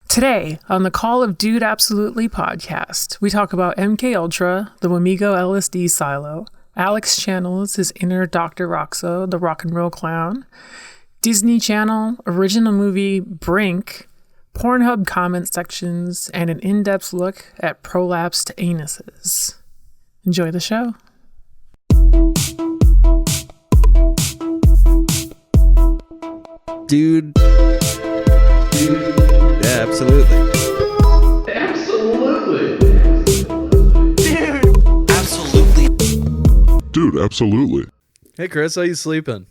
Today, on the Call of Dude Absolutely podcast, we talk about MK Ultra, the Wamigo LSD silo, Alex channels his inner Dr. Roxo, the rock and roll clown, Disney Channel, original movie Brink, Pornhub comment sections, and an in-depth look at prolapsed anuses. Enjoy the show. Dude. Yeah, absolutely. Dude, absolutely. Hey, Chris, how you sleeping?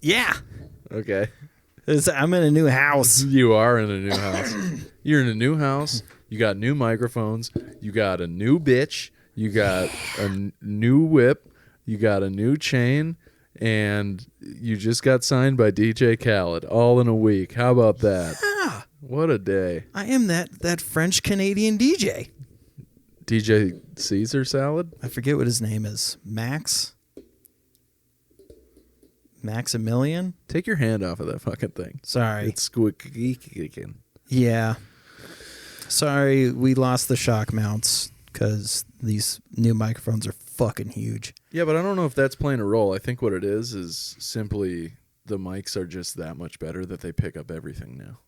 Yeah. Okay. I'm in a new house. You are in a new house. You're in a new house. You got new microphones. You got a new bitch. You got a new whip. You got a new chain. And you just got signed by DJ Khaled all in a week. How about that? Yeah. What a day. I am that French-Canadian DJ. DJ Caesar salad? I forget what his name is. Maximilian? Take your hand off of that fucking thing. Sorry. It's squeaking. Yeah. Sorry, we lost the shock mounts because these new microphones are fucking huge. Yeah, but I don't know if that's playing a role. I think what it is simply the mics are just that much better that they pick up everything now.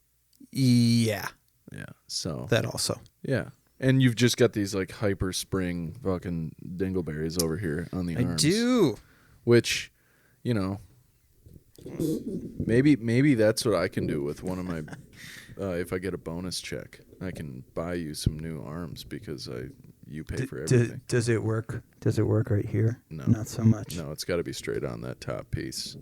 Yeah. Yeah, so. That also. Yeah. And you've just got these like hyper spring fucking dingleberries over here on the arms. I do. Which, you know, maybe that's what I can do with one of my, if I get a bonus check, I can buy you some new arms because you pay for everything. Does it work? Does it work right here? No. Not so much. No, it's got to be straight on that top piece.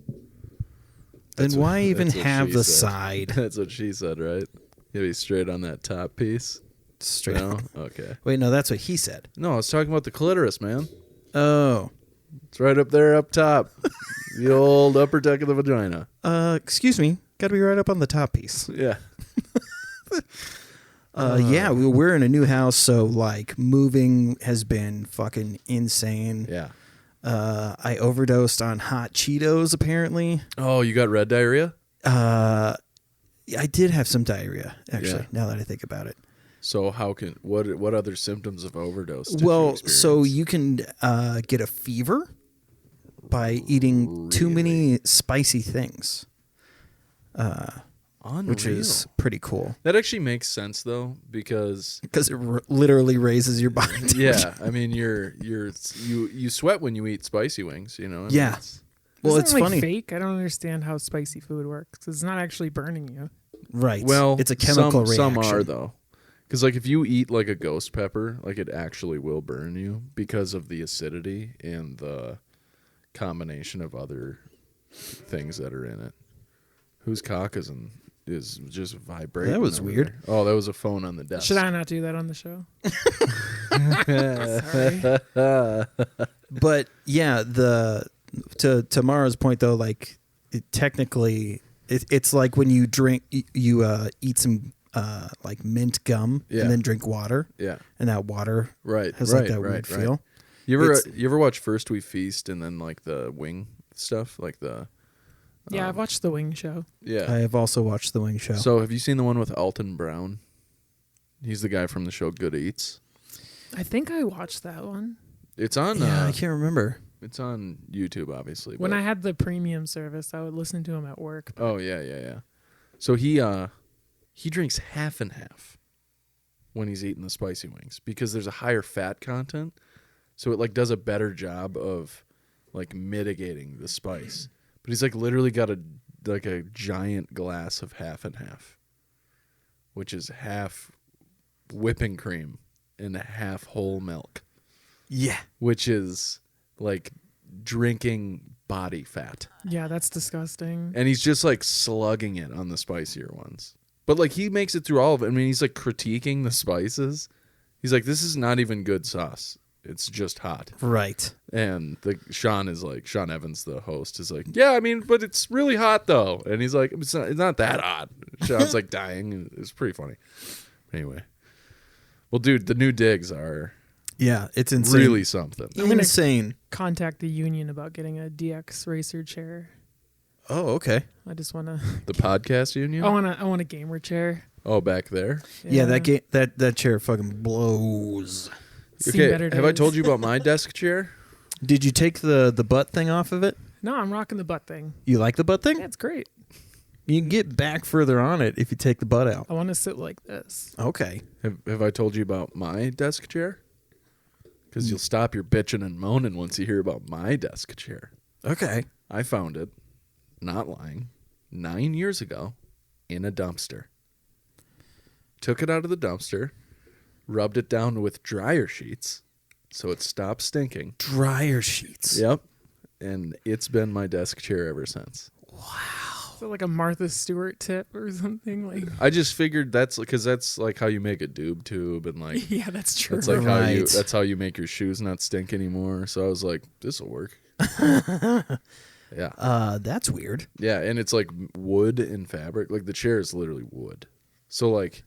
Then why even that's what have she the said. side? That's what she said, right? Got to be straight on that top piece. Straight No? on. Okay. Wait, no, that's what he said. No, I was talking about the clitoris, man. Oh. It's right up there up top. The old upper deck of the vagina. Excuse me. Got to be right up on the top piece. Yeah. Yeah, we're in a new house, so like moving has been fucking insane. Yeah. I overdosed on hot Cheetos apparently. Oh, you got red diarrhea? I did have some diarrhea actually. Yeah. Now that I think about it. So what other symptoms of overdose did you Well, experience? so you can get a fever by eating too many spicy things. Which is pretty cool. That actually makes sense though, because it literally raises your body temperature. yeah, I mean you sweat when you eat spicy wings, you know. I mean, Yeah. Well, Isn't it's that, like, funny. fake? I don't understand how spicy food works. It's not actually burning you. Right. Well, it's a chemical reaction. Some are though, because like if you eat like a ghost pepper, like it actually will burn you because of the acidity and the combination of other things that are in it. Whose cock is just vibrating? That was over weird. there? Oh, that was a phone on the desk. Should I not do that on the show? Sorry. But yeah, to Mara's point though, like technically, it's like when you drink, you eat some like mint gum and then drink water. Yeah, and that water has right, like that weird feel. You ever watch First We Feast and then like the wing stuff, like the Yeah, I've watched the Wing Show. yeah. I have also watched the Wing Show. So have you seen the one with Alton Brown? He's the guy from the show Good Eats. I think I watched that one. It's on. I can't remember. It's on YouTube, obviously. When but- I had the premium service, I would listen to him at work. Oh yeah. So he drinks half and half when he's eating the spicy wings because there's a higher fat content, so it like does a better job of like mitigating the spice. But he's like literally got a giant glass of half and half, which is half whipping cream and half whole milk. Yeah. Which is like drinking body fat. Yeah, that's disgusting. And he's just like slugging it on the spicier ones. But like he makes it through all of it. I mean, he's like critiquing the spices. He's like, this is not even good sauce. It's just hot. Right. And Sean Evans, the host, is like, yeah, I mean, but it's really hot though. And he's like, it's not that hot. Sean's like dying. It's pretty funny. Anyway. Well, dude, the new digs are Yeah, it's insane. really something. Insane. Contact the union about getting a DX racer chair. Oh, okay. I just want to. The podcast union? I want a gamer chair. Oh, back there? Yeah, that chair fucking blows. Seen Okay, better have I days. told you about my desk chair? Did you take the butt thing off of it? No, I'm rocking the butt thing. You like the butt thing? Yeah, it's great. You can get back further on it if you take the butt out. I want to sit like this. Okay. Have I told you about my desk chair? Because you'll stop your bitching and moaning once you hear about my desk chair. Okay. I found it, not lying, 9 years ago in a dumpster. Took it out of the dumpster, rubbed it down with dryer sheets so it stopped stinking. Dryer sheets. Yep. And it's been my desk chair ever since. Is it like a Martha Stewart tip or something? Like, I just figured that's like how you make a doob tube and like yeah, that's true. that's like Right. that's how you make your shoes not stink anymore. So I was like, this will work. Yeah. That's weird. Yeah, and it's like wood and fabric. Like the chair is literally wood. So like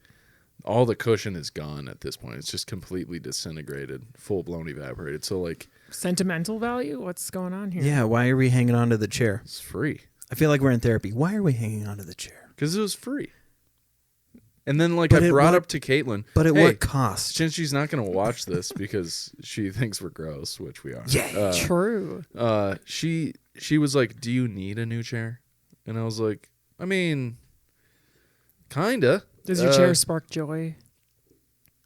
all the cushion is gone at this point. It's just completely disintegrated, full blown evaporated. So like Sentimental value? What's going on here? Yeah, why are we hanging on to the chair? it's free I feel like we're in therapy. Why are we hanging on to the chair? because it was free. And then like But I at brought what- up to Caitlin, But at hey, what cost? since she's not going to watch this because she thinks we're gross, which we are. Yeah, True. She was like, "Do you need a new chair?" And I was like, "I mean, kinda." Does your chair spark joy?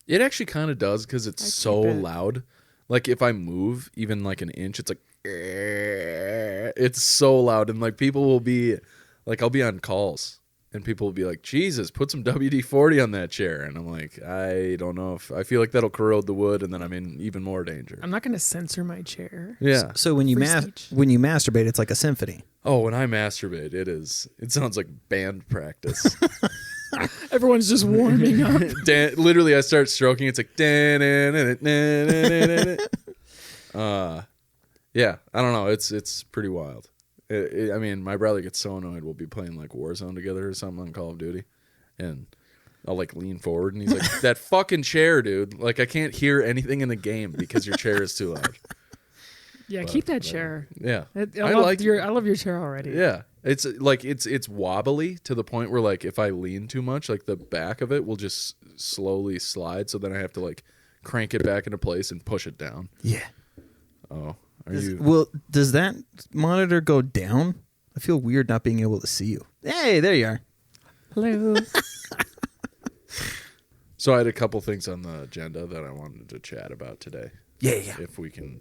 It actually kind of does because it's I so keep it. loud. Like if I move even like an inch, it's like it's so loud, and like people will be like, I'll be on calls, and people will be like, "Jesus, put some WD-40 on that chair," and I'm like, I don't know if I feel like that'll corrode the wood, and then I'm in even more danger. I'm not going to censor my chair. Yeah. So when you Free speech. when you masturbate, it's like a symphony. Oh, when I masturbate, it sounds like band practice. Everyone's just warming up. Literally, I start stroking. It's like, yeah, I don't know. It's pretty wild. I mean, my brother gets so annoyed. We'll be playing like Warzone together or something on Call of Duty, and I'll like lean forward, and he's like, "That fucking chair, dude! Like, I can't hear anything in the game because your chair is too loud." Yeah, keep that chair. Yeah, I love your chair already. Yeah, it's like it's wobbly to the point where like if I lean too much, like the back of it will just slowly slide. So then I have to like crank it back into place and push it down. Yeah. Oh, are you? Well, does that monitor go down? I feel weird not being able to see you. Hey, there you are. Hello. So I had a couple things on the agenda that I wanted to chat about today. Yeah. If we can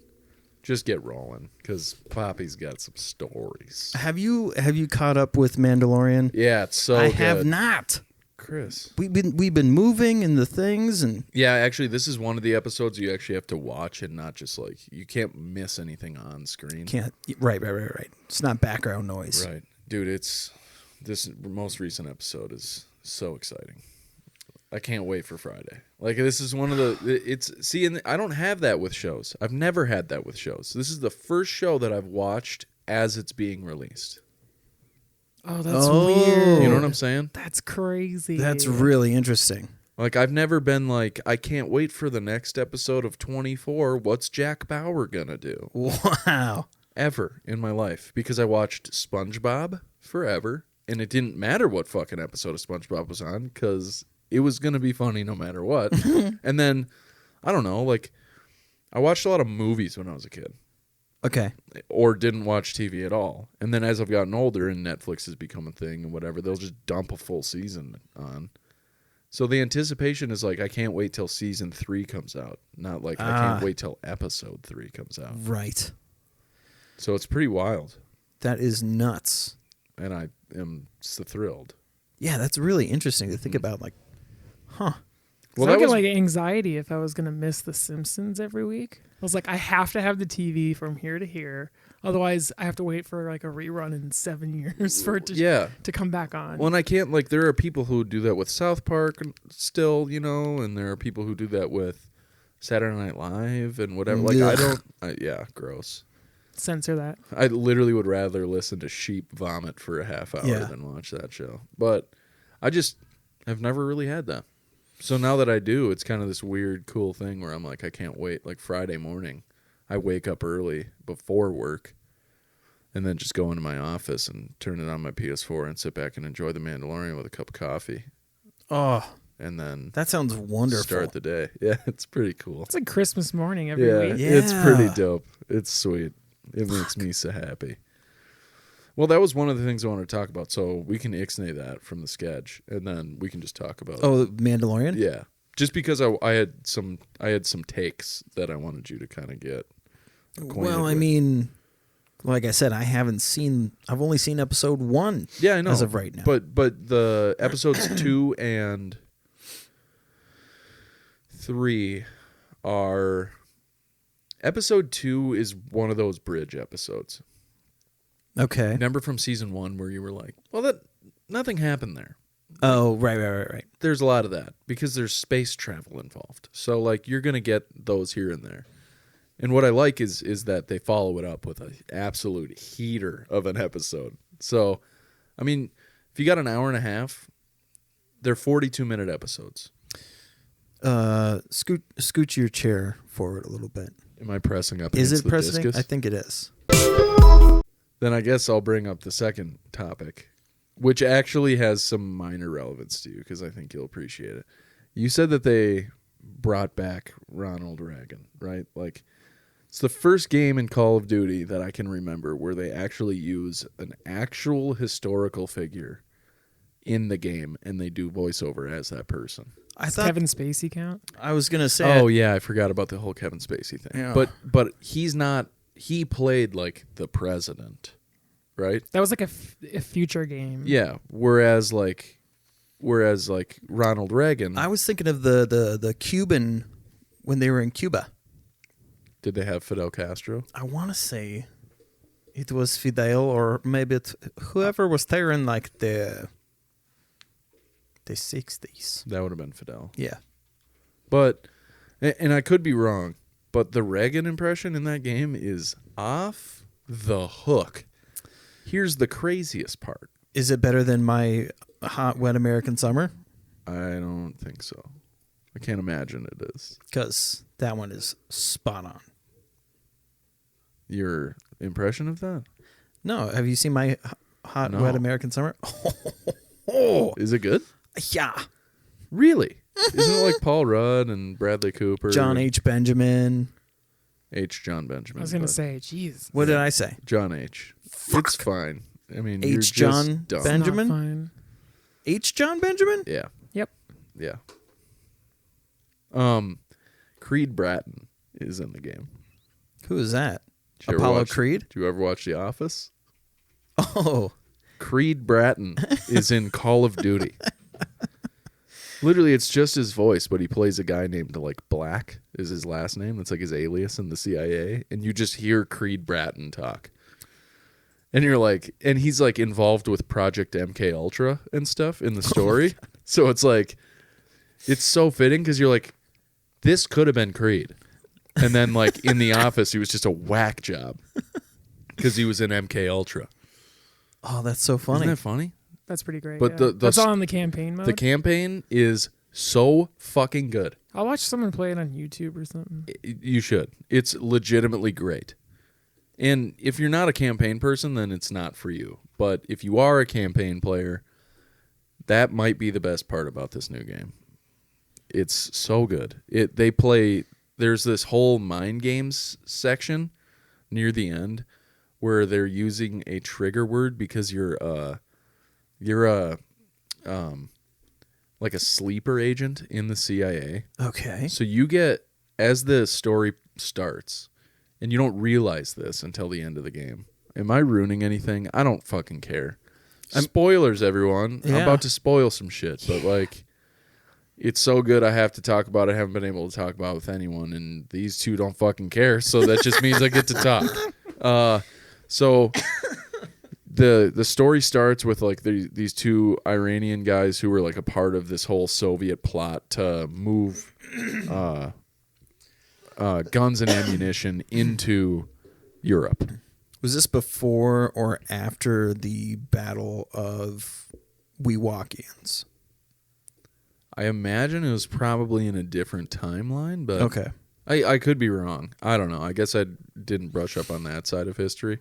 just get rolling, because Poppy's got some stories. Have you caught up with Mandalorian? Yeah, it's so I good. have not. Chris. We've been moving in the things and Yeah, actually, this is one of the episodes you actually have to watch and not just like you can't miss anything on screen. can't. Right. It's not background noise. Right, dude. This most recent episode is so exciting. I can't wait for Friday. Like this is one of the. And I don't have that with shows. I've never had that with shows. This is the first show that I've watched as it's being released. Oh, that's Oh. weird. You know what I'm saying? That's crazy. That's really interesting. Like I've never been like, I can't wait for the next episode of 24. What's Jack Bauer gonna do? Wow. Ever in my life, because I watched SpongeBob forever, and it didn't matter what fucking episode of SpongeBob was on because it was gonna be funny no matter what. And then I don't know, like I watched a lot of movies when I was a kid, Okay. or didn't watch TV at all. And then as I've gotten older and Netflix has become a thing and whatever, they'll just dump a full season on. So the anticipation is like, I can't wait till season 3 comes out, not like I can't wait till episode 3 comes out. Right. So it's pretty wild, That is nuts. and I am so thrilled. Yeah, that's really interesting to think about. Like, huh? Well, Well, I that get was like anxiety if I was gonna miss The Simpsons every week. I was like, I have to have the TV from here to here, otherwise I have to wait for like a rerun in 7 years for it to come back on. Well, and I can't, like, there are people who do that with South Park still, you know, and there are people who do that with Saturday Night Live and whatever. Like, yeah, gross. Censor that. I literally would rather listen to sheep vomit for a half hour Yeah. than watch that show. But I've never really had that. So now that I do, it's kind of this weird, cool thing where I'm like, I can't wait. Like Friday morning, I wake up early before work and then just go into my office and turn it on my PS4 and sit back and enjoy The Mandalorian with a cup of coffee. Oh, and then that sounds wonderful. start the day. Yeah, it's pretty cool. It's like Christmas morning every week. Yeah. It's pretty dope. It's sweet. It makes me so happy. Well, that was one of the things I wanted to talk about. So we can ixnay that from the sketch, and then we can just talk about Oh, Mandalorian? Yeah. Just because I had some takes that I wanted you to kind of get acquainted Well, I with. mean, like I said, I've only seen episode 1. Yeah, I know. As of right now. But the episodes 2 and 3 are... Episode 2 is one of those bridge episodes. Okay. Remember from season 1 where you were like, well, nothing happened there. Oh, right. There's a lot of that because there's space travel involved. So, like, you're going to get those here and there. And what I like is that they follow it up with an absolute heater of an episode. So, I mean, if you got an hour and a half, they're 42-minute episodes. Scoot your chair forward a little bit. Am I pressing up Is against it the pressing? discus? I think it is. Then I guess I'll bring up the second topic, which actually has some minor relevance to you because I think you'll appreciate it. You said that they brought back Ronald Reagan, right? Like, it's the first game in Call of Duty that I can remember where they actually use an actual historical figure in the game and they do voiceover as that person. I Does thought Kevin Spacey count? I was going to say Oh yeah, I forgot about the whole Kevin Spacey thing. Yeah. But he's not. He played like the president, right? That was like a future game. Yeah. Whereas Ronald Reagan. I was thinking of the Cuban when they were in Cuba. Did they have Fidel Castro? I want to say it was Fidel or maybe whoever was there in like the 60s. That would have been Fidel. Yeah. But, and I could be wrong, but the Reagan impression in that game is off the hook. Here's the craziest part. Is it better than my Hot Wet American Summer? I don't think so. I can't imagine it is. Because that one is spot on. Your impression of that? No, have you seen my Hot No. Wet American Summer? Oh, Is it good? yeah. Really? Isn't it like Paul Rudd and Bradley Cooper? John H. Benjamin. John Benjamin. I was going to but say, jeez. What did I say? John H. It's fine. I mean, you're H. just John dumb. Benjamin? Not fine. H. John Benjamin? Yeah. Yep. Yeah. Creed Bratton is in the game. Who is that? Did you ever Apollo watch- Creed? Do you ever watch The Office? Oh. Creed Bratton is in Call of Duty. Literally, it's just his voice, but he plays a guy named like Black is his last name. That's like his alias in the CIA, and you just hear Creed Bratton talk. And you're like, and he's like involved with Project MK Ultra and stuff in the story. So it's like, it's so fitting because you're like, this could have been Creed. And then like in The Office, he was just a whack job because he was in MK Ultra. Oh, that's so funny. Isn't that funny? That's pretty great. But yeah. the That's all in the campaign mode. The campaign is so fucking good. I'll watch someone play it on YouTube or something. You should. It's legitimately great. And if you're not a campaign person, then it's not for you. But if you are a campaign player, that might be the best part about this new game. It's so good. There's this whole mind games section near the end where they're using a trigger word because you're like a sleeper agent in the CIA. Okay. So you get, as the story starts, and you don't realize this until the end of the game. Am I ruining anything? I don't fucking care. Spoilers, everyone. I'm Yeah. about to spoil some shit, but like, it's so good I have to talk about it. I haven't been able to talk about it with anyone, and these two don't fucking care, so that just means I get to talk. So the story starts with like these two Iranian guys who were like a part of this whole Soviet plot to move guns and ammunition into Europe. Was this before or after the Battle of Weewakians? I imagine it was probably in a different timeline, but Okay. I could be wrong. I don't know. I guess I didn't brush up on that side of history.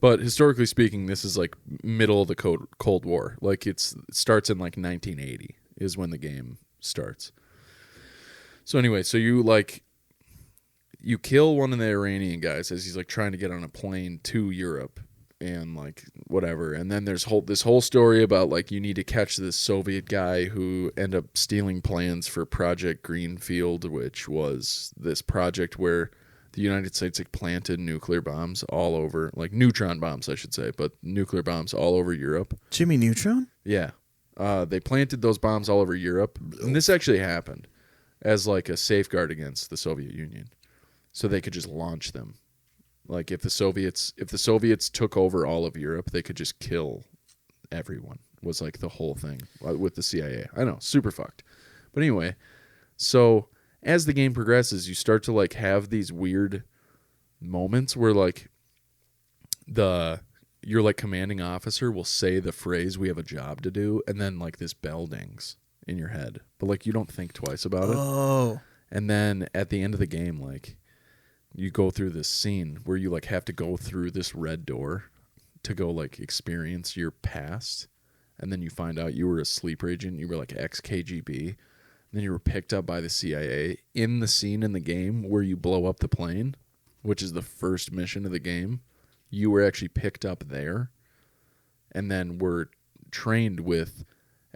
But historically speaking, this is like middle of the Cold War. Like it starts in like 1980 is when the game starts. So anyway, so you kill one of the Iranian guys as he's like trying to get on a plane to Europe and like whatever. And then there's this whole story about like you need to catch this Soviet guy who ended up stealing plans for Project Greenfield, which was this project where the United States like planted nuclear bombs all over, like neutron bombs, I should say, but nuclear bombs all over Europe. Jimmy Neutron? Yeah. They planted those bombs all over Europe. And this actually happened as like a safeguard against the Soviet Union. So they could just launch them. Like if the Soviets took over all of Europe, they could just kill everyone. Was like the whole thing with the CIA. I know, super fucked. But anyway, so as the game progresses, you start to like have these weird moments where like your like commanding officer will say the phrase, "We have a job to do," and then like this bell dings in your head. But like you don't think twice about it. Oh. And then at the end of the game, like you go through this scene where you like have to go through this red door to go like experience your past. And then you find out you were a sleeper agent. You were like ex-KGB. And then you were picked up by the CIA in the scene in the game where you blow up the plane, which is the first mission of the game. You were actually picked up there and then were trained with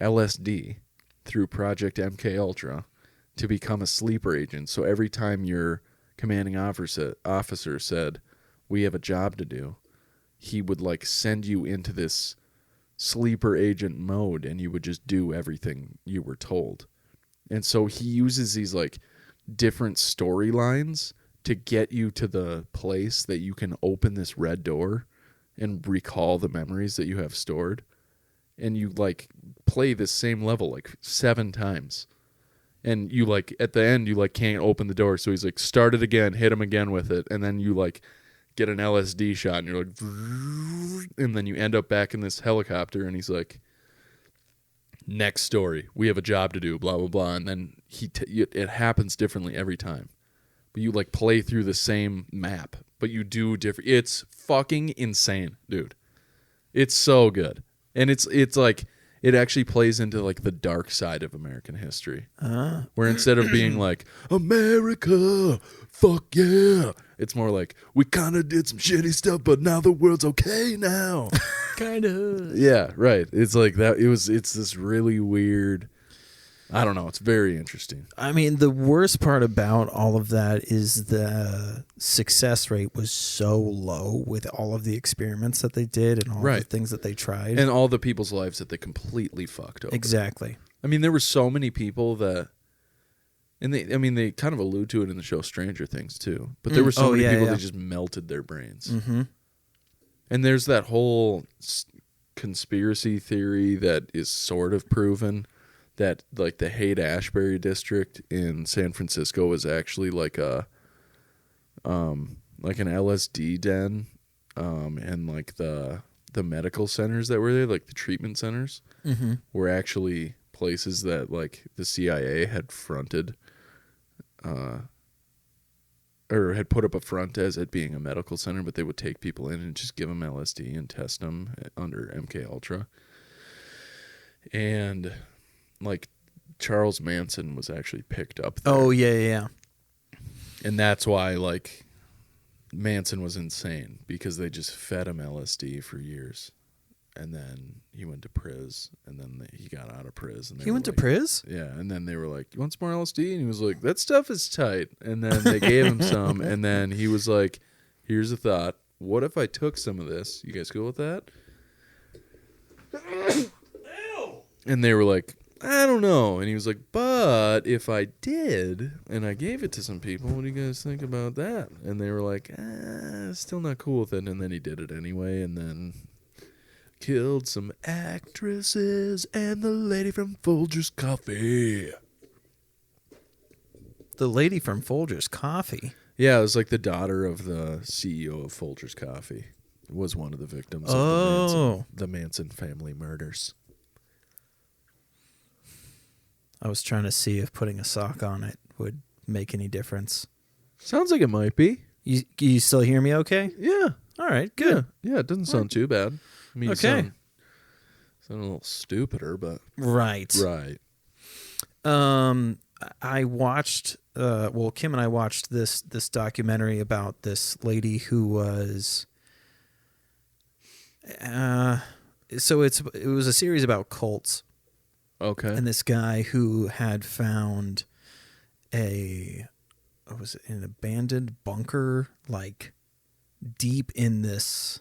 LSD through Project MKUltra to become a sleeper agent. So every time your commanding officer said, "We have a job to do," he would like send you into this sleeper agent mode and you would just do everything you were told. And so he uses these like different storylines to get you to the place that you can open this red door and recall the memories that you have stored. And you like play this same level like 7 times. And you like at the end you like can't open the door, so he's like start it again, hit him again with it, and then you like get an LSD shot and you're like, and then you end up back in this helicopter and he's like, "Next story, we have a job to do, blah blah blah." And then it happens differently every time, but you like play through the same map, but you do different. It's fucking insane, dude. It's so good, and it's like. It actually plays into like the dark side of American history, where instead of being like America, fuck yeah, it's more like we kind of did some shitty stuff, but now the world's okay now. Kind of. Yeah, right. It's like that. It's this really weird. I don't know. It's very interesting. I mean, the worst part about all of that is the success rate was so low with all of the experiments that they did and all the things that they tried. And all the people's lives that they completely fucked over. Exactly. I mean, there were so many people that, and they kind of allude to it in the show Stranger Things too, but there were so many people that just melted their brains. Mm-hmm. And there's that whole conspiracy theory that is sort of proven that like the Haight-Ashbury district in San Francisco was actually like an LSD den, and like the medical centers that were there, like the treatment centers, were actually places that like the CIA had fronted, or had put up a front as it being a medical center, but they would take people in and just give them LSD and test them under MKUltra. And like Charles Manson was actually picked up there. Oh, yeah. And that's why like Manson was insane, because they just fed him LSD for years. And then he went to Priz, and then he got out of Priz. And he went to Priz? Yeah, and then they were like, "You want some more LSD?" And he was like, "That stuff is tight." And then they gave him some, and then he was like, "Here's a thought. What if I took some of this? You guys cool with that?" And they were like, "I don't know." And he was like, "But if I did, and I gave it to some people, what do you guys think about that?" And they were like, "Still not cool with it." And then he did it anyway, and then killed some actresses and the lady from Folgers Coffee. The lady from Folgers Coffee? Yeah, it was like the daughter of the CEO of Folgers Coffee was one of the victims of the Manson family murders. I was trying to see if putting a sock on it would make any difference. Sounds like it might be. You still hear me okay? Yeah. All right, good. Yeah, it doesn't sound too bad. I mean, okay. Sound a little stupider, but... Right. I watched. Well, Kim and I watched this documentary about this lady who was. So it was a series about cults. Okay. And this guy who had found an abandoned bunker, like deep in this.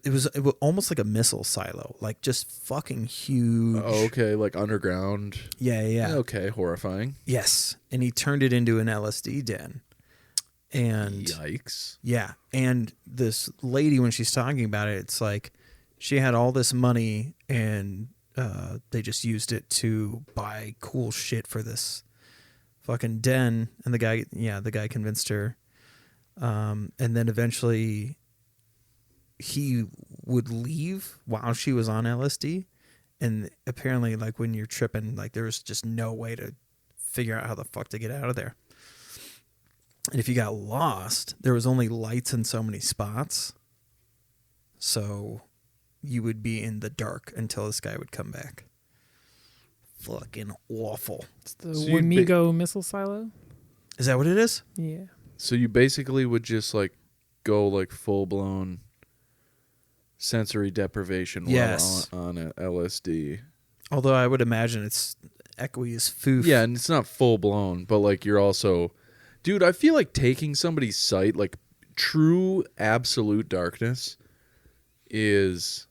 It was almost like a missile silo, like just fucking huge. Oh, okay, like underground. Yeah. Okay, horrifying. Yes, and he turned it into an LSD den. And yikes. Yeah, and this lady, when she's talking about it, it's like she had all this money and they just used it to buy cool shit for this fucking den. And the guy convinced her. And then eventually he would leave while she was on LSD. And apparently, like, when you're tripping, like, there was just no way to figure out how the fuck to get out of there. And if you got lost, there was only lights in so many spots. So you would be in the dark until this guy would come back. Fucking awful. It's the Wamigo missile silo. Is that what it is? Yeah. So you basically would just like go like full blown sensory deprivation Yes. while on a LSD. Although I would imagine it's echoey as foof. Yeah, and it's not full blown, but like you're also, dude, I feel like taking somebody's sight, like true absolute darkness, is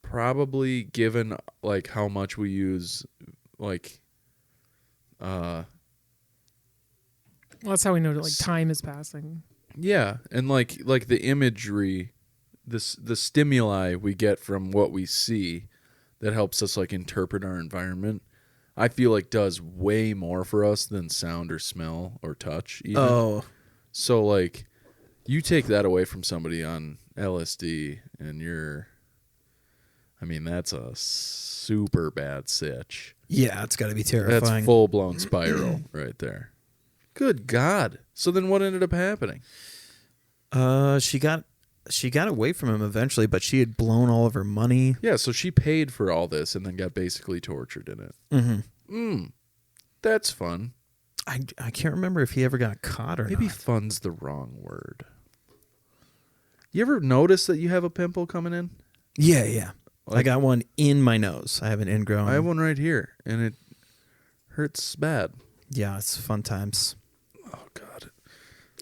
probably, given like how much we use like Well, that's how we know that like time is passing. yeah, and like the imagery, the stimuli we get from what we see that helps us like interpret our environment, I feel like does way more for us than sound or smell or touch even. Oh. So like you take that away from somebody on LSD and that's a super bad sitch. Yeah, it's got to be terrifying. That's full blown spiral right there. Good God. So then what ended up happening? She got away from him eventually, but she had blown all of her money. Yeah, so she paid for all this and then got basically tortured in it. Mm-hmm. That's fun. I can't remember if he ever got caught or Maybe not. fun's the wrong word. You ever notice that you have a pimple coming in? Yeah. Like, I got one in my nose. I have an ingrown. I have one right here, and it hurts bad. Yeah, it's fun times. Oh, God.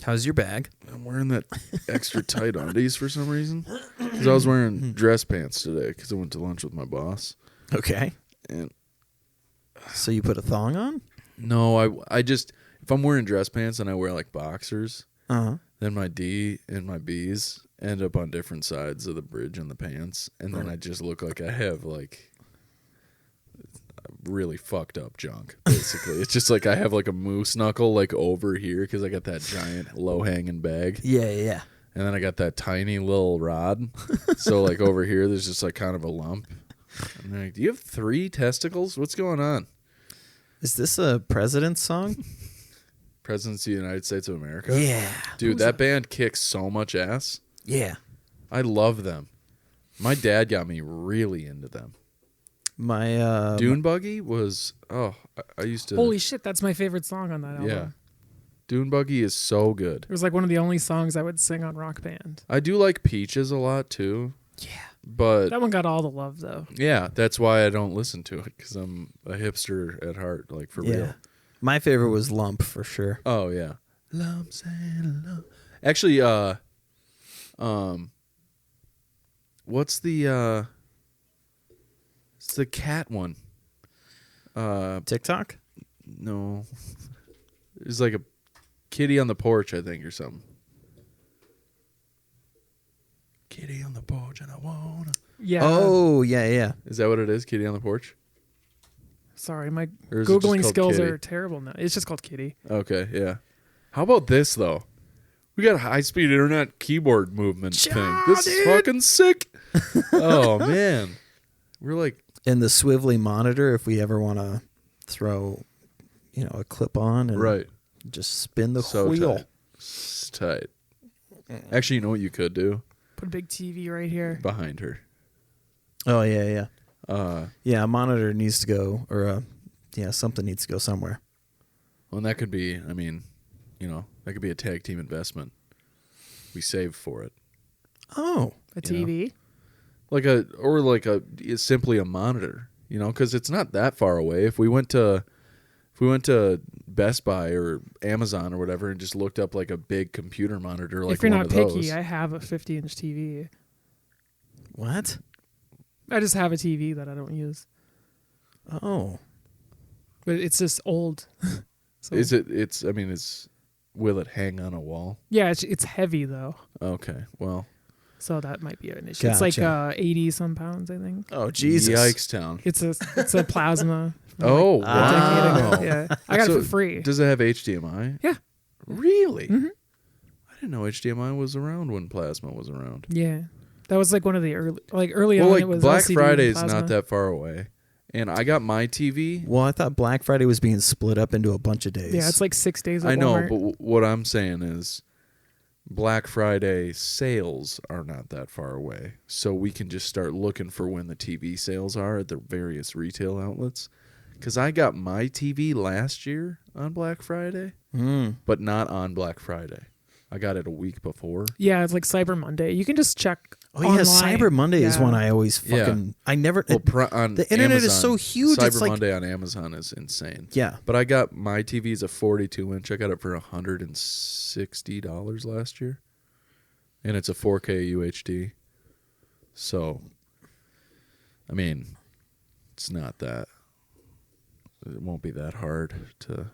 How's your bag? I'm wearing that extra tight undies for some reason. Because I was wearing dress pants today because I went to lunch with my boss. Okay. And so you put a thong on? no, I just, if I'm wearing dress pants and I wear like boxers, Uh-huh. then my D and my B's end up on different sides of the bridge in the pants. And then I just look like I have like really fucked up junk, basically. It's just like I have like a moose knuckle like over here because I got that giant low hanging bag. Yeah. And then I got that tiny little rod. So like over here, there's just like kind of a lump. And they're like, do you have 3 testicles? What's going on? Is this a president's song? Presidency of the United States of America? Yeah. Dude, that band kicks so much ass. Yeah. I love them. My dad got me really into them. My Dune Buggy was, I used to. Holy shit, that's my favorite song on that album. Yeah. Dune Buggy is so good. It was like one of the only songs I would sing on Rock Band. I do like Peaches a lot too. Yeah. But That one got all the love though. yeah, that's why I don't listen to it, because I'm a hipster at heart, like for real. My favorite was Lump for sure. Oh yeah. Lumps and lump. Actually, what's the it's the cat one. TikTok? No. It's like a kitty on the porch, I think, or something. Kitty on the porch and I wanna. Yeah. Oh, yeah. Is that what it is? Kitty on the porch? Sorry, my Or is it just Googling called skills Kitty? are terrible now. It's just called Kitty. Okay, yeah. How about this though? We got a high-speed internet keyboard movement thing. This is fucking sick. Oh man, we're like, And the swivelly monitor, if we ever want to throw, a clip on and right. just spin the So wheel. tight. It's tight. Actually, you know what you could do? Put a big TV right here. Behind her. Oh, yeah. Yeah, a monitor needs to go, or something needs to go somewhere. Well, and that could be, that could be a tag team investment. We save for it. Oh. A TV? It's simply a monitor, because it's not that far away. If we went to Best Buy or Amazon or whatever and just looked up like a big computer monitor, like if you're one not of picky, those. I have a 50-inch TV. What? I just have a TV that I don't use. Oh. But it's just old. So, will it hang on a wall? yeah, it's heavy though. Okay, well. So that might be an issue. Gotcha. It's like 80 some pounds, I think. Oh, Jesus. Yikes town. It's a plasma. Oh, a decade ago. wow. Yeah. I got it So, for free. Does it have HDMI? Yeah. Really? Mm-hmm. I didn't know HDMI was around when plasma was around. Yeah. That was like one of the early Well, on like it was Black LCD Friday's plasma. not that far away. And I got my TV. Well, I thought Black Friday was being split up into a bunch of days. Yeah, it's like 6 days at I know, Walmart. but what I'm saying is Black Friday sales are not that far away. So we can just start looking for when the TV sales are at the various retail outlets. Because I got my TV last year on Black Friday, but not on Black Friday. I got it a week before. Yeah, it's like Cyber Monday. You can just check Oh, online. yeah, Cyber Monday is Yeah. one I always fucking... I never... Well, on the internet Amazon, is so huge. Cyber It's like... Monday on Amazon is insane. Yeah. But I got my TV is a 42-inch. I got it for $160 last year. And it's a 4K UHD. So, I mean, it's not that. It won't be that hard to...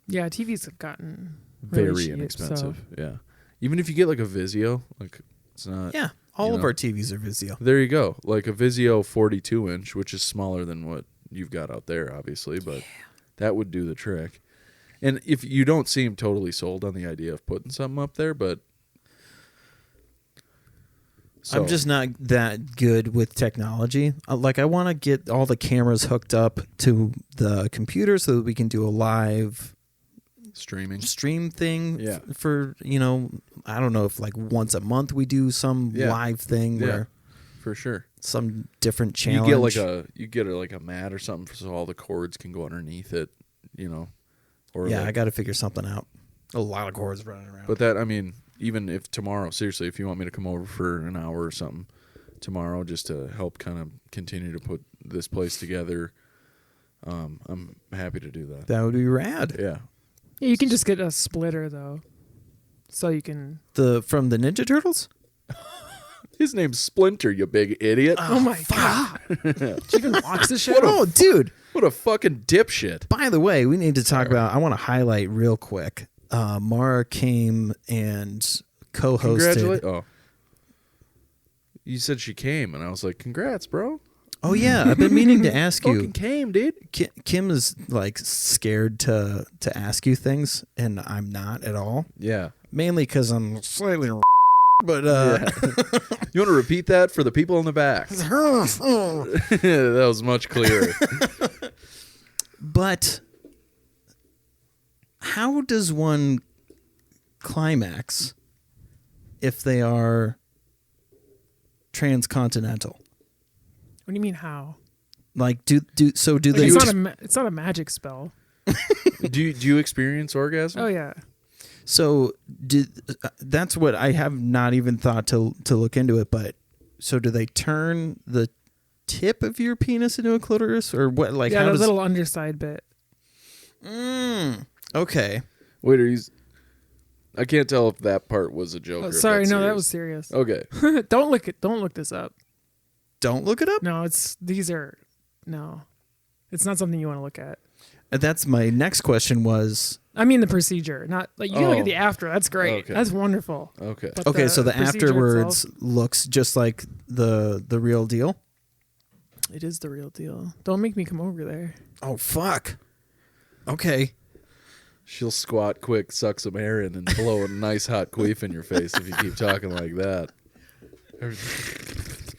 Yeah, TVs have gotten really Very cheap, inexpensive. so- Yeah. Even if you get like a Vizio, like it's not... Yeah. All of our TVs are Vizio. There you go. Like a Vizio 42-inch, which is smaller than what you've got out there, obviously, but that would do the trick. And if you don't seem totally sold on the idea of putting something up there, but... I'm just not that good with technology. Like, I want to get all the cameras hooked up to the computer so that we can do a live stream thing. Yeah. For, I don't know if like once a month we do some live thing where for sure. some different challenge. You get like a mat or something so all the cords can go underneath it, Or yeah, like, I got to figure something out. A lot of cords running around. But that, I mean, even if tomorrow, seriously, if you want me to come over for an hour or something tomorrow just to help kind of continue to put this place together, I'm happy to do that. That would be rad. Yeah. Yeah, you can just get a splitter though, so you can. From the Ninja Turtles? His name's Splinter, you big idiot. Oh my god! Did you even watch the show? Oh, dude. What a fucking dipshit. By the way, we need to talk about, I want to highlight real quick. Mara came and co-hosted. Oh. You said she came, and I was like, congrats, bro. Oh, yeah. I've been meaning to ask you. Fucking came, dude. Kim is like scared to ask you things, and I'm not at all. Yeah. Mainly because I'm slightly but You want to repeat that for the people in the back? That was much clearer. But how does one climax if they are transcontinental? What do you mean how? Like do they? It's not a magic spell. Do you experience orgasm? Oh yeah. So that's what I have not even thought to look into it. But so do they turn the tip of your penis into a clitoris, or what? Like yeah, the little underside bit. Okay. Wait, I can't tell if that part was a joke. Oh, or sorry, if that's no, that serious. was serious. Okay. Don't look this up. Don't look it up. No, it's not something you want to look at. That's my next question was. I mean the procedure, not like you can look at the after. That's great. Okay. That's wonderful. Okay. But Okay, so the procedure afterwards itself, looks just like the real deal. it is the real deal. Don't make me come over there. Oh fuck. Okay. She'll squat quick, suck some air in, and blow a nice hot queef in your face if you keep talking like that.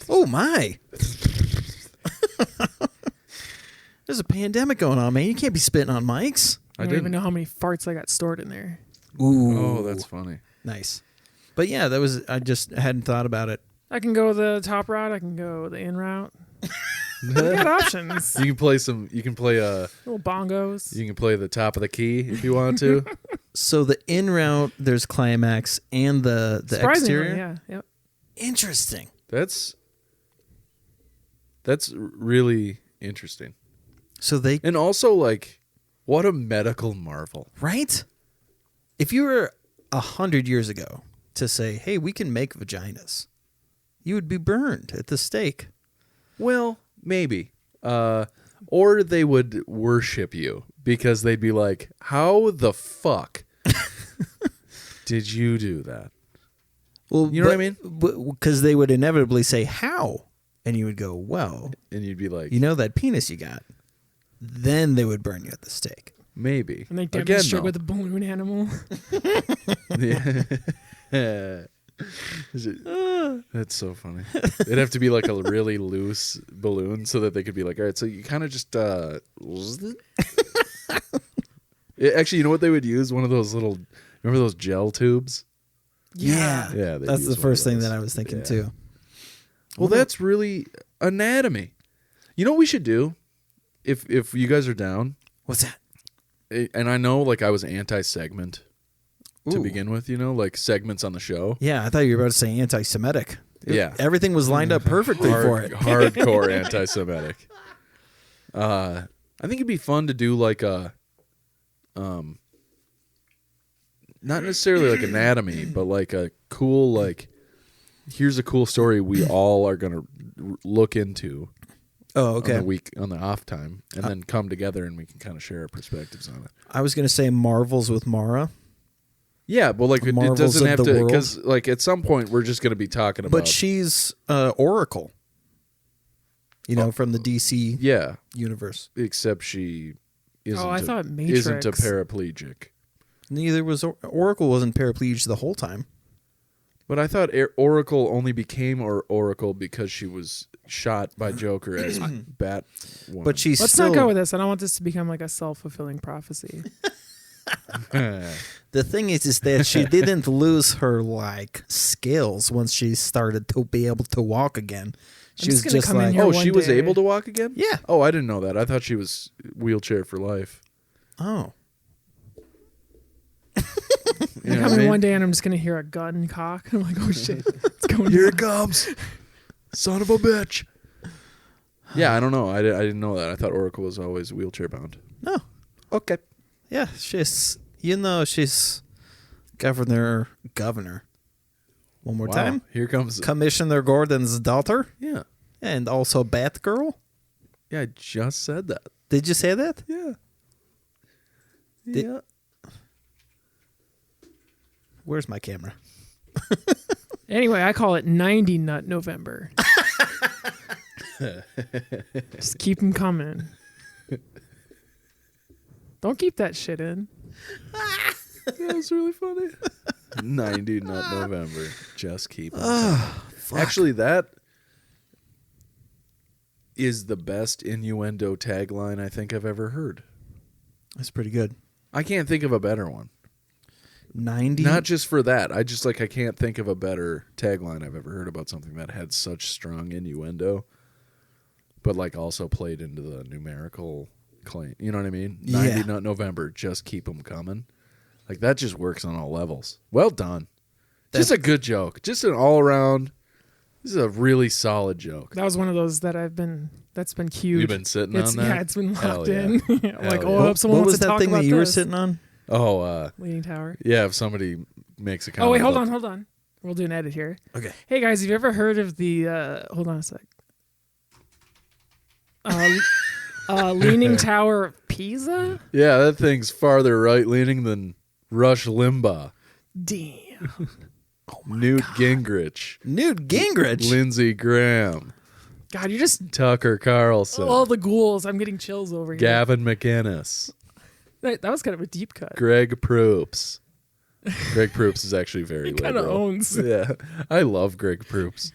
Oh my. There's a pandemic going on, man. You can't be spitting on mics. I don't even know how many farts I got stored in there. Ooh. Oh, that's funny. Nice. But yeah, I just hadn't thought about it. I can go the top route. I can go the in route. We got options. You can play some. You can play Little bongos. You can play the top of the key if you want to. So the in route, there's climax and the Surprisingly, exterior. yeah. Yep. Interesting. That's really interesting. So they And also, like, what a medical marvel. right. If you were 100 years ago to say, "Hey, we can make vaginas," you would be burned at the stake. Well, maybe. Or they would worship you because they'd be like, how the fuck did you do that? Well, You know what I mean? Because they would inevitably say, "How?" And you would go, "Well, And you'd be like, you know that penis you got." Then they would burn you at the stake. maybe. And they Again, demonstrate though. with a balloon animal. Yeah. That's so funny. It'd have to be like a really loose balloon so that they could be like, all right, so you kind of just actually, you know what they would use? One of those little, remember those gel tubes? Yeah. Yeah, they'd That's use the one of first thing those. that I was thinking Yeah. too. Well, that's really anatomy. You know what we should do? If you guys are down, What's that? and I know like I was anti-segment to Ooh. begin with, you know, like segments on the show. Yeah, I thought you were about to say anti-Semitic. Yeah. Everything was lined up perfectly for it. Hardcore anti-Semitic. I think it'd be fun to do like a, not necessarily like anatomy, but like a cool like, here's a cool story we all are gonna look into. Oh, okay. On the off time, and then come together and we can kind of share our perspectives on it. I was going to say Marvels with Mara, Yeah, but like it Marvels doesn't of have the to, world. because like at some point we're just going to be talking about. but she's Oracle. You know, from the DC Yeah, universe. except she isn't. I thought isn't a Matrix. paraplegic. Neither was Oracle. Wasn't paraplegic the whole time. But I thought Oracle only became Oracle because she was shot by Joker as Batwoman. But she's Let's still. not go with this. I don't want this to become like a self-fulfilling prophecy. The thing is that she didn't lose her like skills once she started to be able to walk again. She just was gonna just come in like, here Oh, one she was day. able to walk again? Yeah. Oh, I didn't know that. I thought she was wheelchair for life. oh, You know Come what I in mean? one day and I'm just gonna hear a gun cock. I'm like, oh shit, it's going Here down. it comes. Son of a bitch. Yeah, I don't know. I didn't know that. I thought Oracle was always wheelchair bound. no, okay, yeah, she's she's governor. One more Wow. time, Here comes. Commissioner Gordon's daughter, Yeah. and also Batgirl. Yeah, I just said that. Did you say that? Yeah. Did- Yeah. Where's my camera? Anyway, I call it 90 Nut November. Just keep them coming. Don't keep that shit in. That was really funny. 90 not November. Just keep it. Actually, that is the best innuendo tagline I think I've ever heard. That's pretty good. I can't think of a better one. 90. Not just for that. I can't think of a better tagline I've ever heard about something that had such strong innuendo, but like also played into the numerical claim. You know what I mean? Yeah. 90 not November. Just keep them coming. Like that just works on all levels. Well done. Just a good joke. Just an all around. This is a really solid joke. That was one of those that's been queued. You've been sitting on that? Yeah, it's been Hell locked yeah. in. Hell like, yeah. oh, I hope someone What wants was to that talk thing about that you were this. sitting on? Oh, Leaning Tower. yeah. If somebody makes a comment. Oh wait, hold about- on. We'll do an edit here. Okay. Hey guys, have you ever heard of the? Hold on a sec. Leaning Tower of Pisa. Yeah, that thing's farther right leaning than Rush Limbaugh, Damn. Newt Gingrich, Newt Gingrich. Lindsey Graham, God, you're just Tucker Carlson, all the ghouls. I'm getting chills over here. Gavin McInnes, That was kind of a deep cut. Greg Proops. Greg Proops is actually very Kind of liberal. owns. Yeah, I love Greg Proops.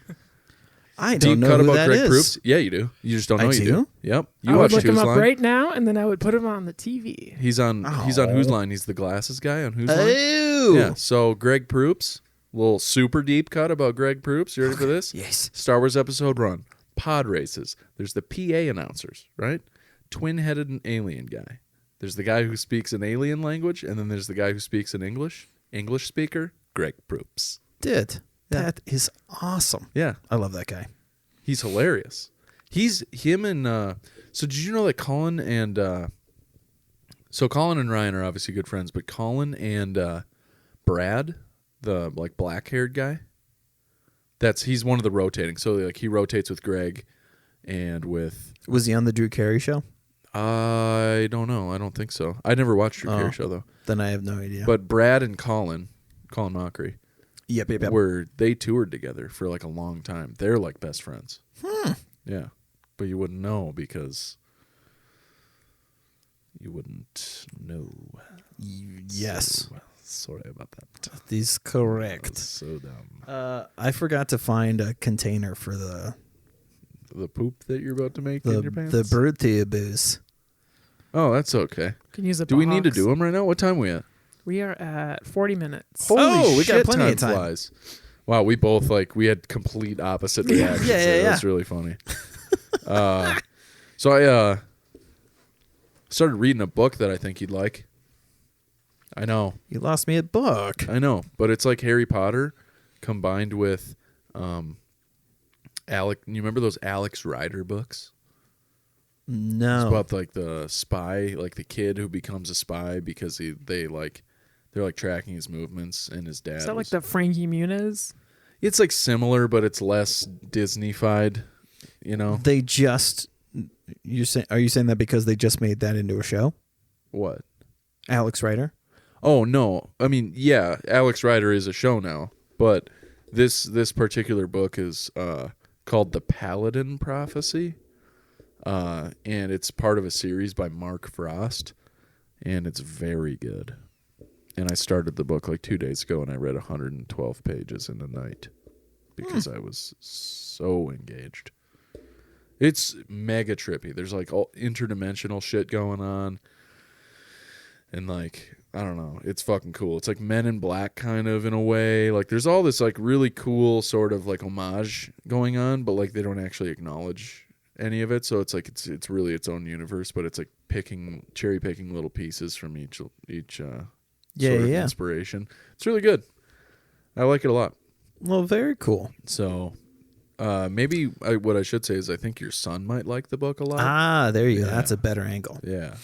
I Deep don't know cut who about that Greg is. Proops? Yeah, you do. You just don't I know you do? do. Yep. You I would watch look him Who's up Line? right now, and then I would put him on the TV. He's on Who's Line. He's the glasses guy on Who's Line. Oh. Yeah. So Greg Proops, little super deep cut about Greg Proops. You ready for this? Yes. Star Wars episode 1. pod races. There's the PA announcers, right? Twin-headed alien guy. There's the guy who speaks an alien language, and then there's the guy who speaks in English. English speaker, Greg Proops. That is awesome. Yeah. I love that guy. He's hilarious. Him and so did you know that Colin and so Colin and Ryan are obviously good friends, but Colin and Brad, the like black-haired guy, he's one of the rotating. So like he rotates with Greg and with Was he on the Drew Carey show? I don't know. I don't think so. I never watched Drew Carey show though. Then I have no idea. But Brad and Colin Mockery, Yep. they toured together for like a long time. They're like best friends. Yeah. But you wouldn't know because you wouldn't know. Yes. So, sorry about that. He's correct. That's so dumb. I forgot to find a container for the poop that you're about to make in your pants? the Brutibus. Oh, that's okay. Can use a Do we need to box. do them right now? What time are we at? We are at 40 minutes. Holy we shit, got plenty of time. flies. Wow, we both we had complete opposite reactions. Yeah. That's really funny. So I started reading a book that I think you'd like. I know. You lost me at book. I know, but it's like Harry Potter combined with Alec. You remember those Alex Rider books? No. It's about like the spy, like the kid who becomes a spy because they're like tracking his movements, and his dad. Is that like the Frankie Muniz? It's like similar, but it's less Disney-fied. You know They just are you saying that because they just made that into a show? what? Alex Rider? Oh no! I mean, yeah, Alex Rider is a show now, but this particular book is called The Paladin Prophecy, and it's part of a series by Mark Frost, and it's very good. And I started the book like 2 days ago, and I read 112 pages in a night because I was so engaged. It's mega trippy. There's like all interdimensional shit going on, and like I don't know, it's fucking cool. It's like Men in Black kind of in a way. Like there's all this like really cool sort of like homage going on, but like they don't actually acknowledge any of it. So it's like it's really its own universe, but it's like cherry picking little pieces from each sort of inspiration. It's really good. I like it a lot. Well, very cool. So maybe what I should say is I think your son might like the book a lot. Ah, there you go. That's a better angle. Yeah.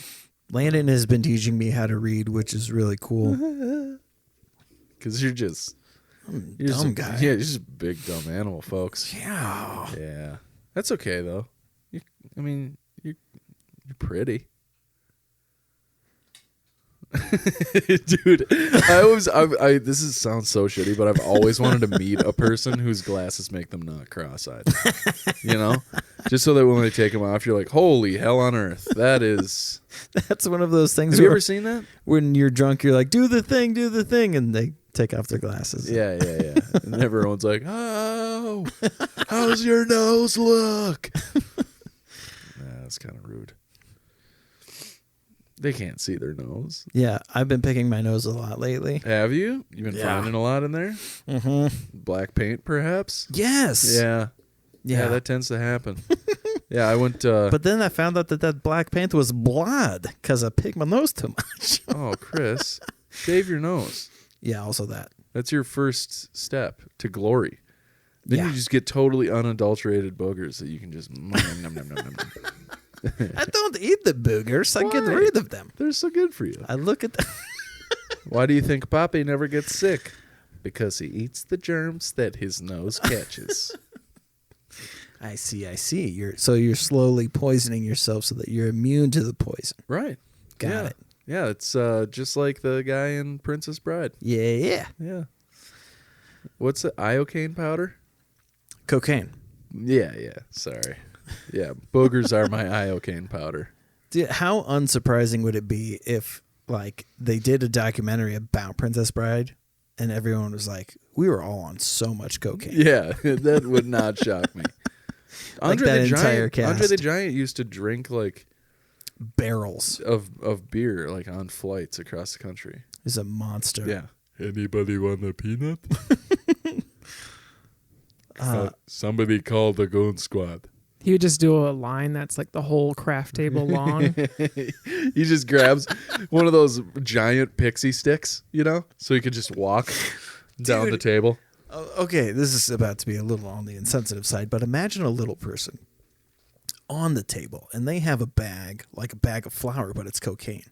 Landon has been teaching me how to read, which is really cool. Because you're just dumb guy. Yeah, you're just a big dumb animal, folks. Yeah. Yeah. That's okay though. You're pretty. Dude, this sounds so shitty, but I've always wanted to meet a person whose glasses make them not cross-eyed. You know? Just so that when they take them off, you're like, holy hell on earth. That's one of those things. Have you ever seen that? When you're drunk, you're like, do the thing, and they take off their glasses. Yeah. And everyone's like, oh, how's your nose look? That's kind of rude. They can't see their nose. Yeah, I've been picking my nose a lot lately. Have you? You've been finding a lot in there? Mm-hmm. Black paint, perhaps? Yes. Yeah, that tends to happen. Yeah, I went... but then I found out that black paint was blood because I picked my nose too much. Oh, Chris, shave your nose. Yeah, also that. That's your first step to glory. Then you just get totally unadulterated boogers that you can just... nom, nom, nom, nom, nom. I don't eat the boogers. I get rid of them. They're so good for you. I look at them. Why do you think Poppy never gets sick? Because he eats the germs that his nose catches. I see. You're slowly poisoning yourself so that you're immune to the poison. Right. Got it. Yeah, it's just like the guy in Princess Bride. Yeah. Yeah. What's it? Iocane powder? Cocaine. Yeah. Sorry. Yeah, boogers are my iocane powder. Dude, how unsurprising would it be if, like, they did a documentary about Princess Bride and everyone was like, we were all on so much cocaine. Yeah, that would not shock me. Like that entire cast. Andre the Giant used to drink, like, barrels of beer, like, on flights across the country. He's a monster. Yeah. Anybody want a peanut? Somebody call the goon squad. He would just do a line that's like the whole craft table long. He just grabs one of those giant pixie sticks, so he could just walk down the table. Okay, this is about to be a little on the insensitive side, but imagine a little person on the table and they have a bag, like a bag of flour, but it's cocaine.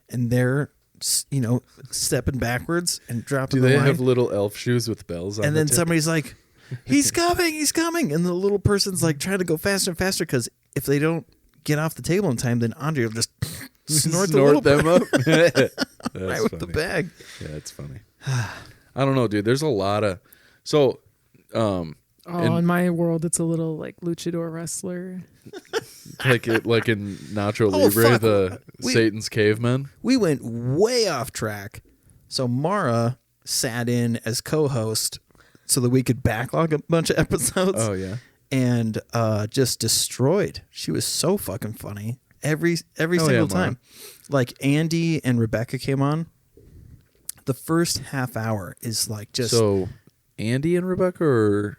And they're, stepping backwards and dropping Do they the line. have little elf shoes with bells on And the then tip? somebody's like, he's coming. And the little person's like trying to go faster and faster because if they don't get off the table in time, then Andre will just snort the little them up. That's right with the funny. bag. Yeah, it's funny. I don't know, dude. There's a lot of In my world, it's a little like luchador wrestler. like in Nacho Oh, Libre, fuck. the Satan's cavemen. We went way off track. So Mara sat in as co-host so that we could backlog a bunch of episodes. Oh yeah. And just destroyed. She was so fucking funny every yeah, single Mara. time. Like Andy and Rebecca came on. The first half hour is like just So Andy and Rebecca or